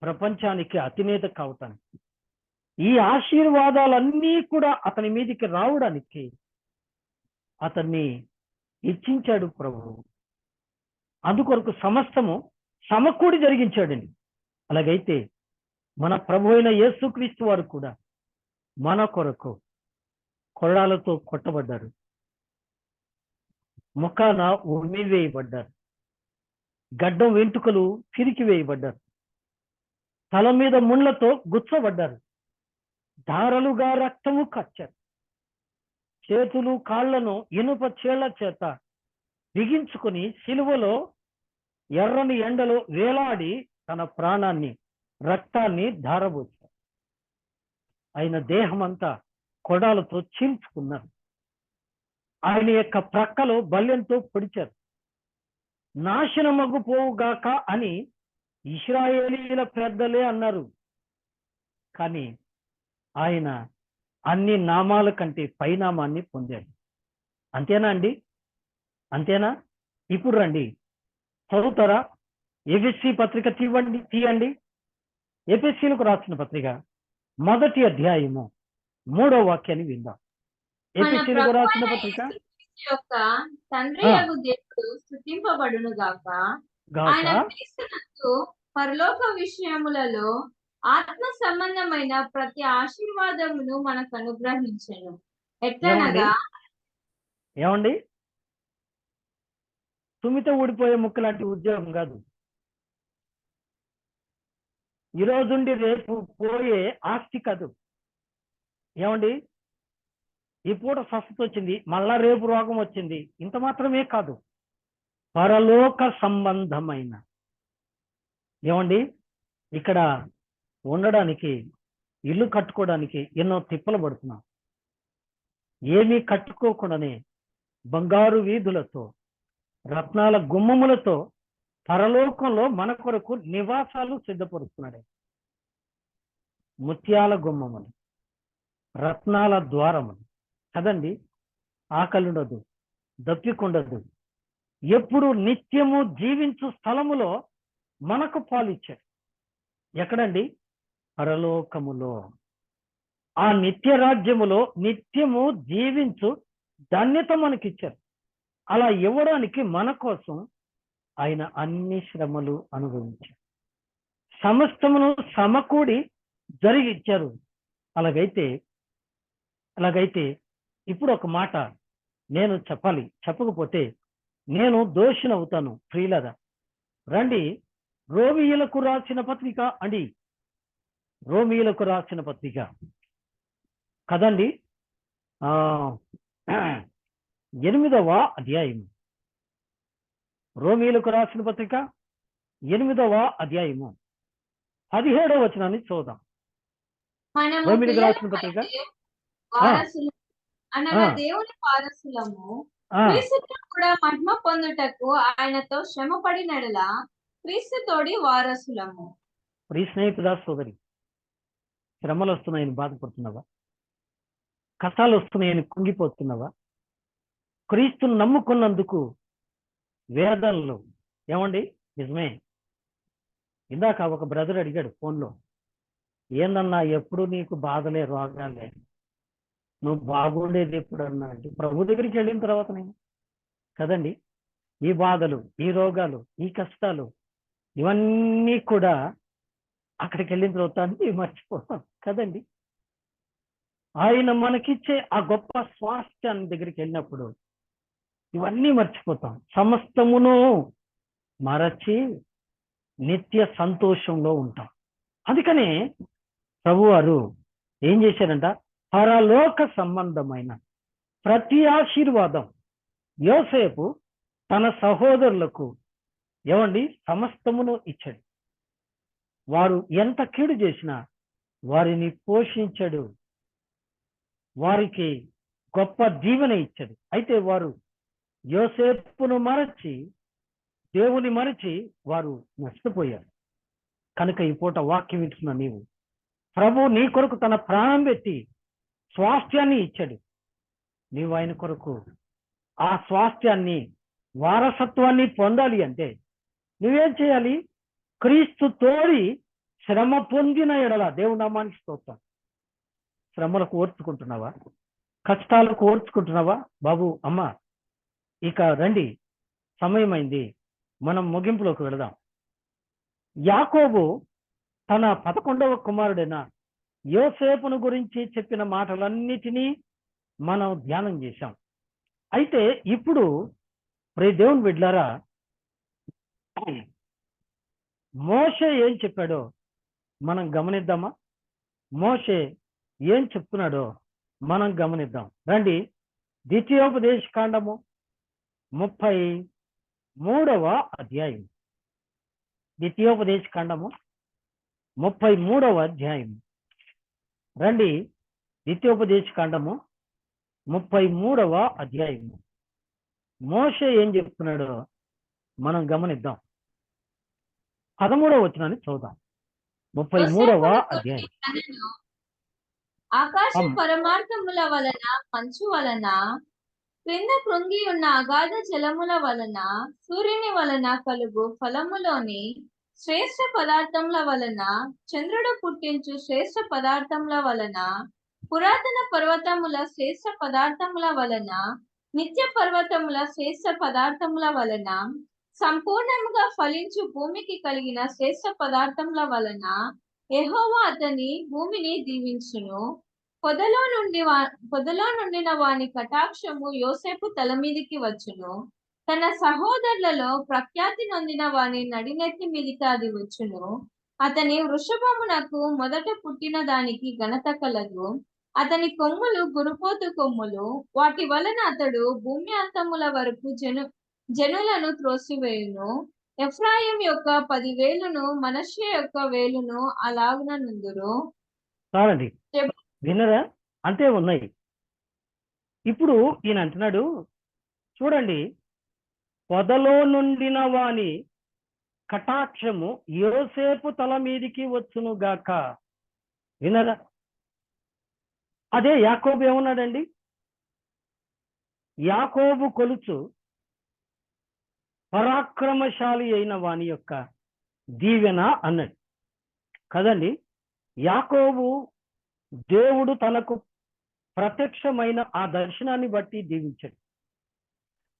ప్రపంచానికి అతినేత కావటానికి. ఈ ఆశీర్వాదాలన్నీ కూడా అతని మీదకి రావడానికి అతన్ని ఇచ్చించాడు ప్రభువు. అందుకొరకు సమస్తము సమకూడి జరిగించాడండి. అలాగైతే మన ప్రభు అయిన యేసుక్రీస్తు వారు కూడా మన కొరకు కొరడాలతో కొట్టబడ్డారు, ముఖాన ఉమ్మి వేయబడ్డారు, గడ్డం వెంట్రుకలు చిరికి వేయబడ్డారు, తల మీద ముళ్ళతో గుచ్చబడ్డారు, ధారలుగా రక్తము కచ్చారు, చేతులు కాళ్లను ఇనుప చేళ్ల చేత బిగించుకుని సిలువలో ఎర్రని ఎండలో వేలాడి తన ప్రాణాన్ని రక్తాన్ని ధారబోచారు. ఆయన దేహమంతా కొడాలతో చీల్చుకున్నారు. ఆయన యొక్క ప్రక్కలో బల్యంతో పొడిచారు. నాశనమగు పోవుగాక అని ఇశ్రాయేలీల పెద్దలే అన్నారు. కానీ ఆయన అన్ని నామాల కంటే పైనామాన్ని పొందాడు. అంతేనా అండి? అంతేనా? ఇప్పుడు రండి, చదువుతారా? ఎఫెసీ పత్రిక తీయండి. ఎఫెసీలకు రాసిన పత్రిక 1వ అధ్యాయము 3వ వాక్యాన్ని విందాం. ఎఫెసీలకు రాసిన పత్రిక యొక్క తండ్రి యగు దేవుడు స్తుతింపబడును గాక. ఆయన క్రీస్తునందు పరలోక విషయములలో ఆత్మ సంబంధమైన ప్రతి ఆశీర్వాదమును మనకు అనుగ్రహించెను. ఎట్లనగా ఏమండి తుమిత ఊడిపోయే ముక్క లాంటి ఉద్యోగం కాదు. ఈరోజుండి రేపు పోయే ఆస్తి కాదు. ఏమండి ఈ పూట స్వస్థత వచ్చింది, మళ్ళా రేపు రోగం వచ్చింది, ఇంత మాత్రమే కాదు. పరలోక సంబంధమైన ఏమండి ఇక్కడ ఉండడానికి, ఇల్లు కట్టుకోవడానికి ఎన్నో తిప్పలు పడుతున్నాం. ఏమీ కట్టుకోకుండానే బంగారు వీధులతో రత్నాల గుమ్మములతో పరలోకంలో మన కొరకు నివాసాలు సిద్ధపరుస్తున్నాడు. ముత్యాల గుమ్మములు, రత్నాల ద్వారములు కదండి. ఆకలి ఉండదు, దప్పికుండదు, ఎప్పుడు నిత్యము జీవించు స్థలములో మనకు పాలిచ్చాడు. ఎక్కడండి? పరలోకములో. ఆ నిత్య రాజ్యములో నిత్యము జీవించు ధన్యత మనకిచ్చారు. అలా ఇవ్వడానికి మన కోసం ఆయన అన్ని శ్రమలు అనుభవించారు. సమస్తమును సమకూడి జరిగిచ్చారు. అలాగైతే ఇప్పుడు ఒక మాట నేను చెప్పాలి, చెప్పకపోతే నేను దోషినవుతాను. ప్రియులరా, రండి రోమీయులకు రాసిన పత్రిక అండి, రోమీయులకు రాసిన పత్రిక కదండి, 8వ అధ్యాయము. రోమీయులకు రాసిన పత్రిక 8వ అధ్యాయము 17వ వచనాన్ని చూద్దాం. మనము రోమీయులకు రాసిన పత్రిక వారసులు అనగా దేవుని వారసులము, క్రీస్తుతో కూడా మహిమ పొందుటకు ఆయనతో శ్రమ పడినడలా క్రీస్తు తోడి వారసులము. ప్రియ స్నేహితుడా, సోదరి, శ్రమలు వస్తున్నాయని బాధపడుతున్నావా? కష్టాలు వస్తున్నాయని కుంగిపోతున్నావా? క్రీస్తును నమ్ముకున్నందుకు వేదనలు ఏమండి? నిజమే. ఇందాక ఒక బ్రదర్ అడిగాడు ఫోన్లో, ఏందన్నా ఎప్పుడు నీకు బాధలే రోగాలే, నువ్వు బాగుండేది ఎప్పుడన్నా అంటే, ప్రభు దగ్గరికి వెళ్ళిన తర్వాత నేను కదండి, ఈ బాధలు, ఈ రోగాలు, ఈ కష్టాలు ఇవన్నీ కూడా అక్కడికి వెళ్ళిన తర్వాత అన్నీ మర్చిపోతాం కదండి. ఆయన మనకిచ్చే ఆ గొప్ప స్వాస్థ్యాన్ని దగ్గరికి వెళ్ళినప్పుడు ఇవన్నీ మర్చిపోతాం. సమస్తమును మరచి నిత్య సంతోషంలో ఉంటాం. అందుకనే ప్రభువారు ఏం చేశారంట? పరలోక సంబంధమైన ప్రతి ఆశీర్వాదం యోసేపు తన సహోదరులకు ఏమండి సమస్తమును ఇచ్చాడు. వారు ఎంత కీడు చేసినా వారిని పోషించాడు, వారికి గొప్ప దీవెన ఇచ్చాడు. అయితే వారు యోసేపును మరచి, దేవుని మరచి వారు నష్టపోయారు. కనుక ఈ పూట వాక్యం వింటున్న నీవు, ప్రభు నీ కొరకు తన ప్రాణం పెట్టి స్వాస్థ్యాన్ని ఇచ్చాడు. నీవు ఆయన కొరకు ఆ స్వాస్థ్యాన్ని, వారసత్వాన్ని పొందాలి అంటే నువ్వేం చేయాలి? క్రీస్తు తోడి శ్రమ పొందిన ఎడల, దేవుని నామానికి స్తోత్రం. శ్రమలకు ఓర్చుకుంటున్నావా? కష్టాలకు ఓర్చుకుంటున్నావా? బాబు, అమ్మ, ఇక రండి, సమయమైంది, మనం ముగింపులోకి వెళదాం. యాకోబు తన 11వ కుమారుడైన యోసేపును గురించి చెప్పిన మాటలన్నిటినీ మనం ధ్యానం చేశాం. అయితే ఇప్పుడు ప్రియ దేవుని బిడ్డలారా, మోషే ఏం చెప్పాడో మనం గమనిద్దామా? మోషే ఏం చెప్తున్నాడో మనం గమనిద్దాం. రండి, ద్వితీయోపదేశ కాండము 33వ అధ్యాయం. ద్వితీయోపదేశ కాండము 33వ అధ్యాయం. రండి, ద్వితీయోపదేశ కాండము 33వ అధ్యాయం. మోషే ఏం చెప్తున్నాడో మనం గమనిద్దాం. 13వ వచనాన్ని చూద్దాం. 33వ అధ్యాయం. ఆకాశ పరమార్థముల వలన, మంచు వలన, క్రింద కృంగి ఉన్న అగాధ జలముల వలన, సూర్యుని వలన కలుగు ఫలములోని శ్రేష్ఠ పదార్థముల వలన, చంద్రుడు పుట్టించు శ్రేష్ఠ పదార్థముల వలన, పురాతన పర్వతముల శ్రేష్ఠ పదార్థముల వలన, నిత్య పర్వతముల శ్రేష్ఠ పదార్థముల వలన, సంపూర్ణముగా ఫలించు భూమికి కలిగిన శ్రేష్ఠ పదార్థముల వలన యెహోవా అతని భూమిని దీవించును. పొదలో నుండిన వాని కటాక్షము యోసేపు తల మీదికి వచ్చును. తన సహోదరులలో ప్రఖ్యాతి నొందిన వాని నడినెత్తి మీదికి అది వచ్చును. అతని వృషభమునకు మొదట పుట్టిన దానికి ఘనత కలదు. అతని కొమ్ములు గురుపోతు కొమ్ములు, వాటి వలన అతడు భూమి అంతముల వరకు జనులను త్రోసివేయును. ఎఫ్రాయిం యొక్క 10 వేలును, మనష్షే యొక్క వేలును అలాగున నుందురు. వినరా? అంతే ఉన్నాయి. ఇప్పుడు ఈయన అంటున్నాడు, చూడండి, పొదలో నుండిన వాని కటాక్షము యోసేపు తల మీదికి వచ్చును గాక. వినరా? అదే యాకోబు ఏమన్నాడండి? యాకోబు కొలుచు పరాక్రమశాలి అయిన వాని యొక్క దీవెన అన్నాడు కదండి. యాకోబు దేవుడు తనకు ప్రత్యక్షమైన ఆ దర్శనాన్ని బట్టి దీవించాడు.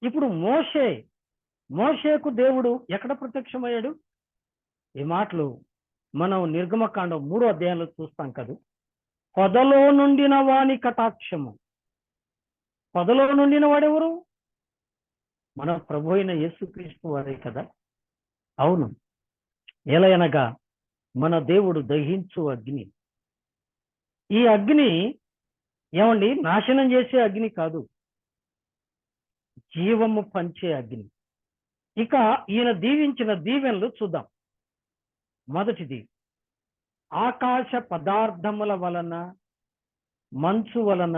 ఇప్పుడు మోషేకు దేవుడు ఎక్కడ ప్రత్యక్షమయ్యాడు? ఈ మాటలు మనం నిర్గమకాండం 3వ అధ్యాయంలో చూస్తాం కదా. పొదలో నుండిన వాని కటాక్షము. పొదలో నుండిన వాడెవరు? మన ప్రభు అయిన యేసుక్రీస్తు వారే కదా. అవును, ఎలయనగా మన దేవుడు దహించు అగ్ని. ఈ అగ్ని ఏమండి నాశనం చేసే అగ్ని కాదు, జీవము పంచే అగ్ని. ఇక ఈయన దీవించిన దీవెనలు చూద్దాం. మొదటిది, ఆకాశ పదార్థముల వలన, మంచు వలన.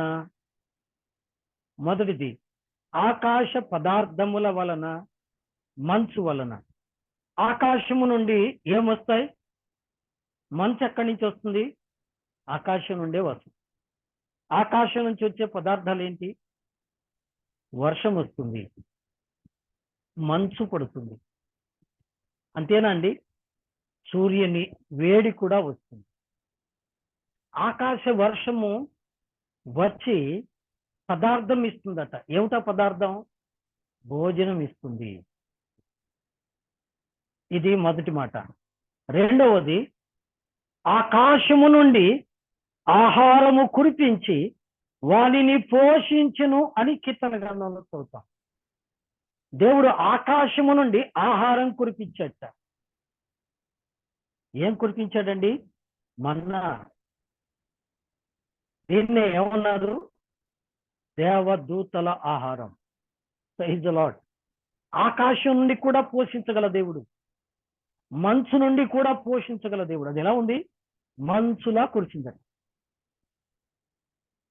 మొదటిది, ఆకాశ పదార్థముల వలన, మంచు వలన. ఆకాశము నుండి ఏమొస్తాయి? మంచు ఎక్కడి నుంచి వస్తుంది? ఆకాశం నుండే వస్తుంది. ఆకాశం నుంచి వచ్చే పదార్థాలు ఏంటి? వర్షం వస్తుంది, మంచు పడుతుంది. అంతేనా అండి? సూర్యుని వేడి కూడా వస్తుంది. ఆకాశ వర్షము వచ్చి పదార్థం ఇస్తుందట. ఏమిటా పదార్థం? భోజనం ఇస్తుంది. ఇది మొదటి మాట. రెండవది, ఆకాశము నుండి ఆహారము కురిపించి వానిని పోషించును అని కీర్తన గ్రంథంలో చదువుతాం. దేవుడు ఆకాశము నుండి ఆహారం కురిపించట. ఏం కురిపించాడండి? మన్నా. దీన్నే ఏమన్నారు? దేవదూతల ఆహారం. Praise the lord. ఆకాశం నుండి కూడా పోషించగల దేవుడు, మంచు నుండి కూడా పోషించగల దేవుడు. అది ఎలా ఉంది? మంచులా కురిచిందండి.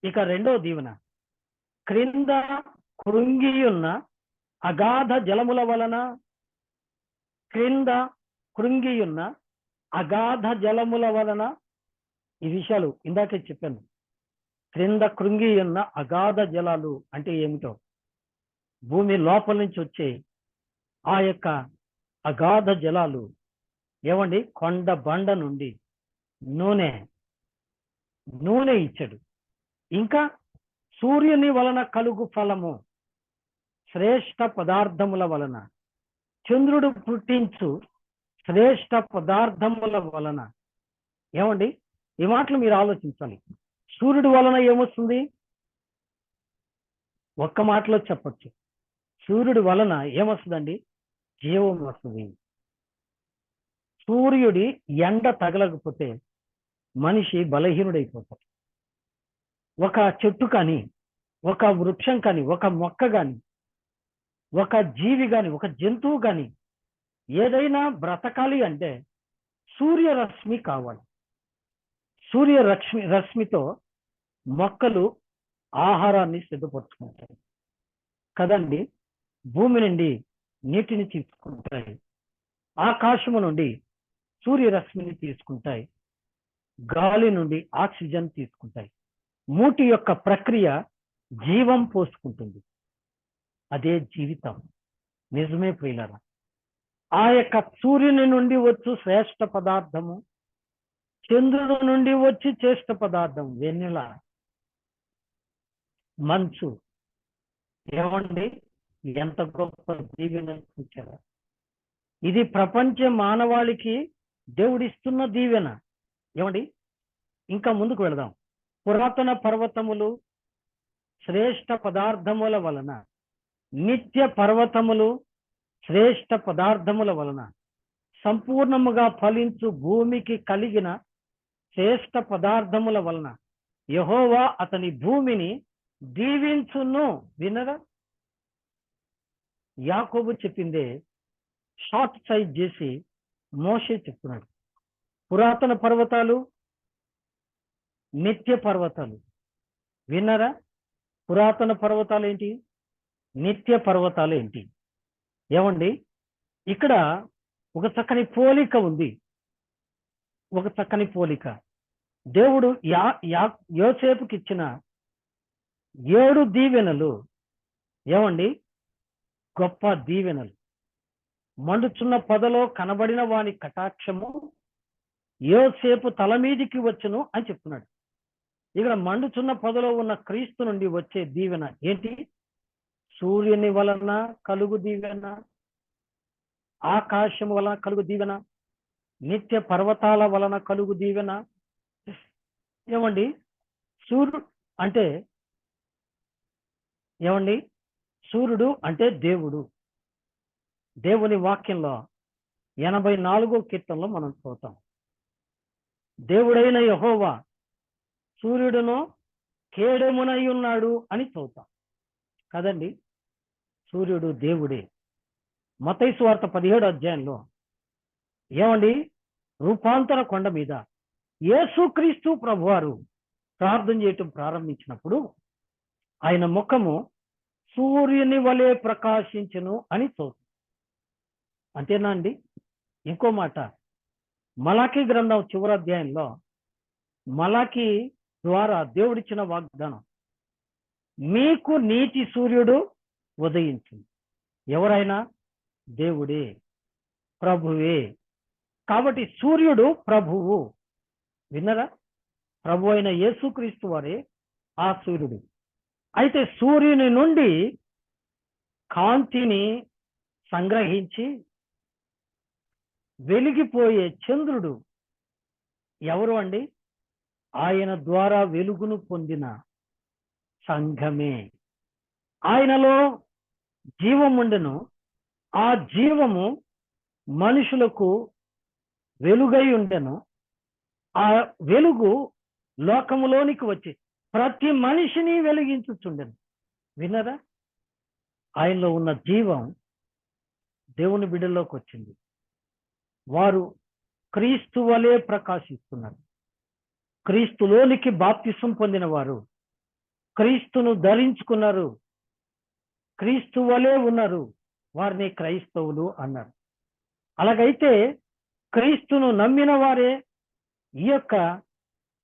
ఇక రెండో దీవెన, క్రింద కృంగి ఉన్న అగాధ జలముల వలన. క్రింద కృంగి ఉన్న అగాధ జలముల వలన. ఈ విషయాలు ఇందాకే చెప్పాను. క్రింద కృంగి ఉన్న అగాధ జలాలు అంటే ఏమిటో, భూమి లోపల నుంచి వచ్చే ఆ యొక్క అగాధ జలాలు. ఏమండి? కొండ బండ నుండి నూనె ఇచ్చాడు. ఇంకా సూర్యుని వలన కలుగు ఫలము, శ్రేష్ఠ పదార్థముల వలన. చంద్రుడు పుట్టించు శ్రేష్ఠ పదార్థముల వలన. ఏమండి? ఈ మాటలు మీరు ఆలోచించాలి. సూర్యుడు వలన ఏమొస్తుంది? ఒక్క మాటలో చెప్పచ్చు. సూర్యుడి వలన ఏమొస్తుందండి? జీవం వస్తుంది. సూర్యుడి ఎండ తగలకపోతే మనిషి బలహీనుడైపోతాడు. ఒక చెట్టు కానీ, ఒక వృక్షం కానీ, ఒక మొక్క కానీ, ఒక జీవి కానీ, ఒక జంతువు కానీ ఏదైనా బ్రతకాలి అంటే సూర్యరశ్మి కావాలి. రశ్మితో మొక్కలు ఆహారాన్ని సిద్ధపరుచుకుంటాయి కదండి. భూమి నుండి నీటిని తీసుకుంటాయి, ఆకాశము నుండి సూర్యరశ్మిని తీసుకుంటాయి, గాలి నుండి ఆక్సిజన్ తీసుకుంటాయి. మూటి యొక్క ప్రక్రియ జీవం పోసుకుంటుంది. అదే జీవితం. నిజమే ప్రియులారా. ఆ యొక్క సూర్యుని నుండి వచ్చు శ్రేష్ఠ పదార్థము, చంద్రుడు నుండి వచ్చి శ్రేష్ఠ పదార్థం వెన్నెల, మంచు. ఏమండి? ఎంత గొప్ప దీవెన చూచారా? ఇది ప్రపంచ మానవాళికి దేవుడిస్తున్న దీవెన. ఏమండి? ఇంకా ముందుకు వెళదాం. పురాతన పర్వతములు శ్రేష్ఠ పదార్థముల వలన, నిత్య పర్వతములు శ్రేష్ఠ పదార్థముల వలన, సంపూర్ణముగా ఫలించు భూమికి కలిగిన శ్రేష్ఠ పదార్థముల వలన యెహోవా అతని భూమిని దీవించును. వినరా? యాకోబు చెప్పిందే షార్ట్ సైజ్ చేసి మోషే చెప్తున్నాడు. పురాతన పర్వతాలు, నిత్య పర్వతాలు. విన్నారా? పురాతన పర్వతాలు ఏంటి? నిత్య పర్వతాలు ఏంటి? ఏమండి, ఇక్కడ ఒక చక్కని పోలిక ఉంది. ఒక చక్కని పోలిక. దేవుడు యోసేపుకి ఇచ్చిన 7 దీవెనలు ఏమండి, గొప్ప దీవెనలు. మండుచున్న పొదలో కనబడిన వాని కటాక్షము యోసేపు తల మీదికి వచ్చును అని చెప్తున్నాడు. ఇక్కడ మండుచున్న పొదలో ఉన్న క్రీస్తు నుండి వచ్చే దీవెన ఏంటి? సూర్యుని వలన కలుగు దీవెన, ఆకాశము వలన కలుగు దీవెన, నిత్య పర్వతాల వలన కలుగు దీవెన. ఏమండి, సూర్యుడు అంటే ఏమండి, సూర్యుడు అంటే దేవుడు. దేవుని వాక్యంలో 84వ కీర్తనలో మనం చూస్తాం, దేవుడైన యెహోవా సూర్యుడును కేడెమునై ఉన్నాడు అని చూస్తాం కదండి. సూర్యుడు దేవుడే. మత్తయి సువార్త 17వ అధ్యాయంలో ఏమండి, రూపాంతర కొండ మీద యేసుక్రీస్తు ప్రభువారు ప్రార్థన చేయటం ప్రారంభించినప్పుడు ఆయన ముఖము సూర్యుని వలె ప్రకాశించును అని చూస్తాం. అంతేనా అండి? ఇంకో మాట, మలాకీ గ్రంథం చివరి అధ్యాయంలో మలాకీ ద్వారా దేవుడిచ్చిన వాగ్దానం, మీకు నీతి సూర్యుడు ఉదయించింది. ఎవరైనా దేవుడే, ప్రభువే. కాబట్టి సూర్యుడు ప్రభువు. విన్నరా? ప్రభు అయిన యేసుక్రీస్తు వారే ఆ సూర్యుడు. అయితే సూర్యుని నుండి కాంతిని సంగ్రహించి వెలిగిపోయే చంద్రుడు ఎవరు అండి? ఆయన ద్వారా వెలుగును పొందిన సంఘమే. ఆయనలో జీవం ఉండెను, ఆ జీవము మనుషులకు వెలుగై ఉండెను. ఆ వెలుగు లోకములోనికి వచ్చి ప్రతి మనిషిని వెలిగించుచుండెను. వినరా? ఆయనలో ఉన్న జీవం దేవుని బిడ్డల్లోకి వచ్చింది. వారు క్రీస్తు వలె ప్రకాశిస్తున్నారు. క్రీస్తులోనికి బాప్తిసం పొందిన వారు క్రీస్తును ధరించుకున్నారు, క్రీస్తు వలె ఉన్నారు. వారిని క్రైస్తవులు అన్నారు. అలాగైతే క్రీస్తును నమ్మిన వారే ఈ యొక్క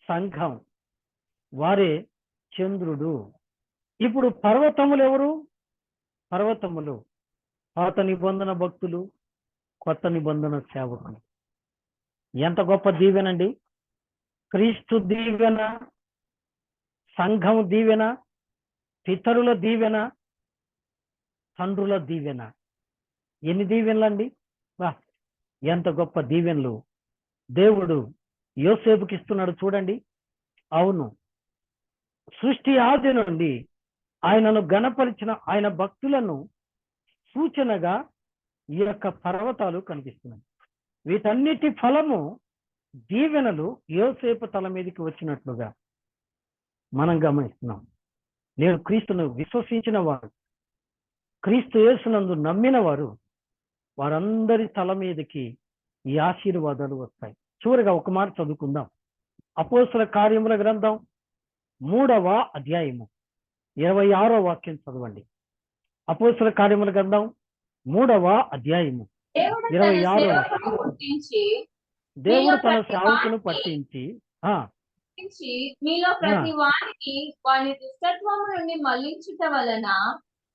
సంఘం, వారే చంద్రుడు. ఇప్పుడు పర్వతములు ఎవరు? పర్వతములు పాత నిబంధన భక్తులు, కొత్త నిబంధన సేవకులు. ఎంత గొప్ప దీవెనండి! క్రీస్తు దీవెన, సంఘం దీవెన, పితరుల దీవెన, తండ్రుల దీవెన. ఎన్ని దీవెనలండి! వా, ఎంత గొప్ప దీవెనలు దేవుడు యోసేపుకి ఇస్తున్నాడు చూడండి. అవును, సృష్టి ఆది నుండి ఆయనను గణపరిచిన ఆయన భక్తులను సూచనగా ఈ యొక్క పర్వతాలు కనిపిస్తున్నాయి. వీటన్నిటి ఫలము దీవెనలు యోసేపు తల మీదకి వచ్చినట్లుగా మనం గమనిస్తున్నాం. నేను క్రీస్తును విశ్వసించిన వారు, క్రీస్తు యేసునందు నమ్మిన వారు, వారందరి తల మీదకి ఈ ఆశీర్వాదాలు వస్తాయి. చివరిగా ఒక మాట చదువుకుందాం. అపోస్తల కార్యముల గ్రంథం 3వ అధ్యాయము 26వ వాక్యం చదవండి. అపోస్తల కార్యముల గ్రంథం 3వ అధ్యాయము 26వ వాక్యం. దేవుడు తన సేవకును పట్టించి మీలో ప్రతి వానికి వాని దుష్టత్వము నుండి మళ్లించుట వలన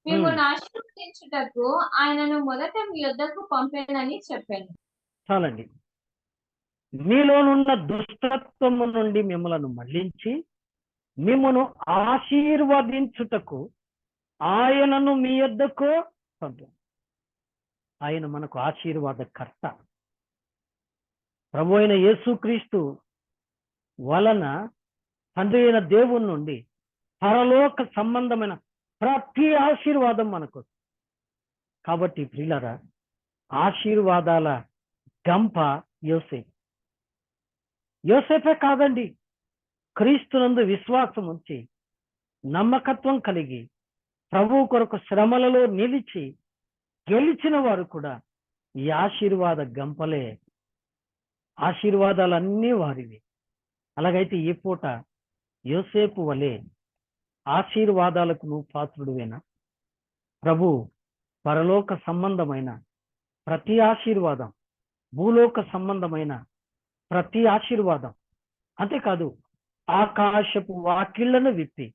మిమ్మల్ని ఆశీర్వదించుటకు ఆయనను మొదట మీ యొద్దకు పంపానని చెప్పాను. చాలండి. మీలోనున్న దుష్టత్వము నుండి మిమ్మలను మళ్లించి మిమ్మను ఆశీర్వదించుటకు ఆయనను మీ యొద్దకు పంపాను. ఆయన మనకు ఆశీర్వాదకర్త. ప్రభు అయిన యేసుక్రీస్తు వలన తండ్రి అయిన దేవుని నుండి పరలోక సంబంధమైన ప్రతి ఆశీర్వాదం మనకు. కాబట్టి ప్రియులారా, ఆశీర్వాదాల గంప యోసేపు. యోసేపే కాదండి, క్రీస్తునందు విశ్వాసం ఉంచి నమ్మకత్వం కలిగి ప్రభువు కొరకు శ్రమలలో నిలిచి గెలిచిన వారు కూడా ఈ ఆశీర్వాద గంపలే. ఆశీర్వాదాలన్నీ వారివి. అలాగైతే ఈ పూట యోసేపు వలె ఆశీర్వాదాలకు నువ్వు పాత్రుడువేనా? ప్రభు పరలోక సంబంధమైన ప్రతి ఆశీర్వాదం, భూలోక సంబంధమైన ప్రతి ఆశీర్వాదం, అంతేకాదు ఆకాశపు వాకిళ్లను విప్పి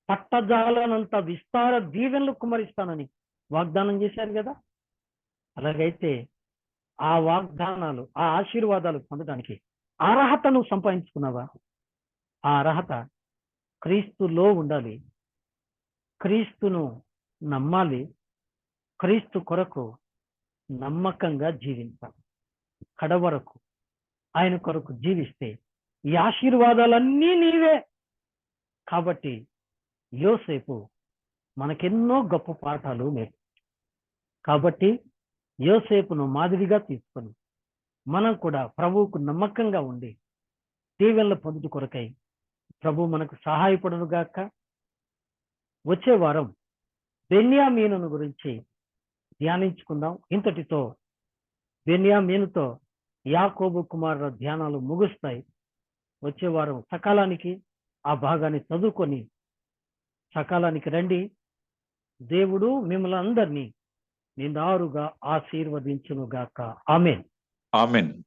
పట్టజాలనంత విస్తార దీవెనలు కుమరిస్తానని వాగ్దానం చేశారు కదా. అలాగైతే ఆ వాగ్దానాలు, ఆ ఆశీర్వాదాలు పొందడానికి అర్హతను సంపాదించుకున్నావా? ఆ అర్హత క్రీస్తులో ఉండాలి. క్రీస్తును నమ్మాలి. క్రీస్తు కొరకు నమ్మకంగా జీవించాలి. కడవరకు ఆయన కొరకు జీవిస్తే ఈ ఆశీర్వాదాలన్నీ నీవే. కాబట్టి యోసేపు మనకెన్నో గొప్ప పాఠాలు నేర్పు. కాబట్టి యోసేపును మాదిరిగా తీసుకొని మనం కూడా ప్రభువుకు నమ్మకంగా ఉండి దీవెనల పొందుట కొరకై ప్రభు మనకు సహాయపడును గాక. వచ్చే వారం బెన్యామీనును గురించి ధ్యానించుకుందాం. ఇంతటితో బెన్యామీనుతో యాకోబు కుమారుల ధ్యానాలు ముగుస్తాయి. వచ్చే వారం సకాలానికి ఆ భాగాన్ని చదువుకొని సకాలానికి రండి. దేవుడు మిమ్మల్ని అందరినీ నిండారుగా ఆశీర్వదించును గాక. ఆమేన్. ఆమెన్.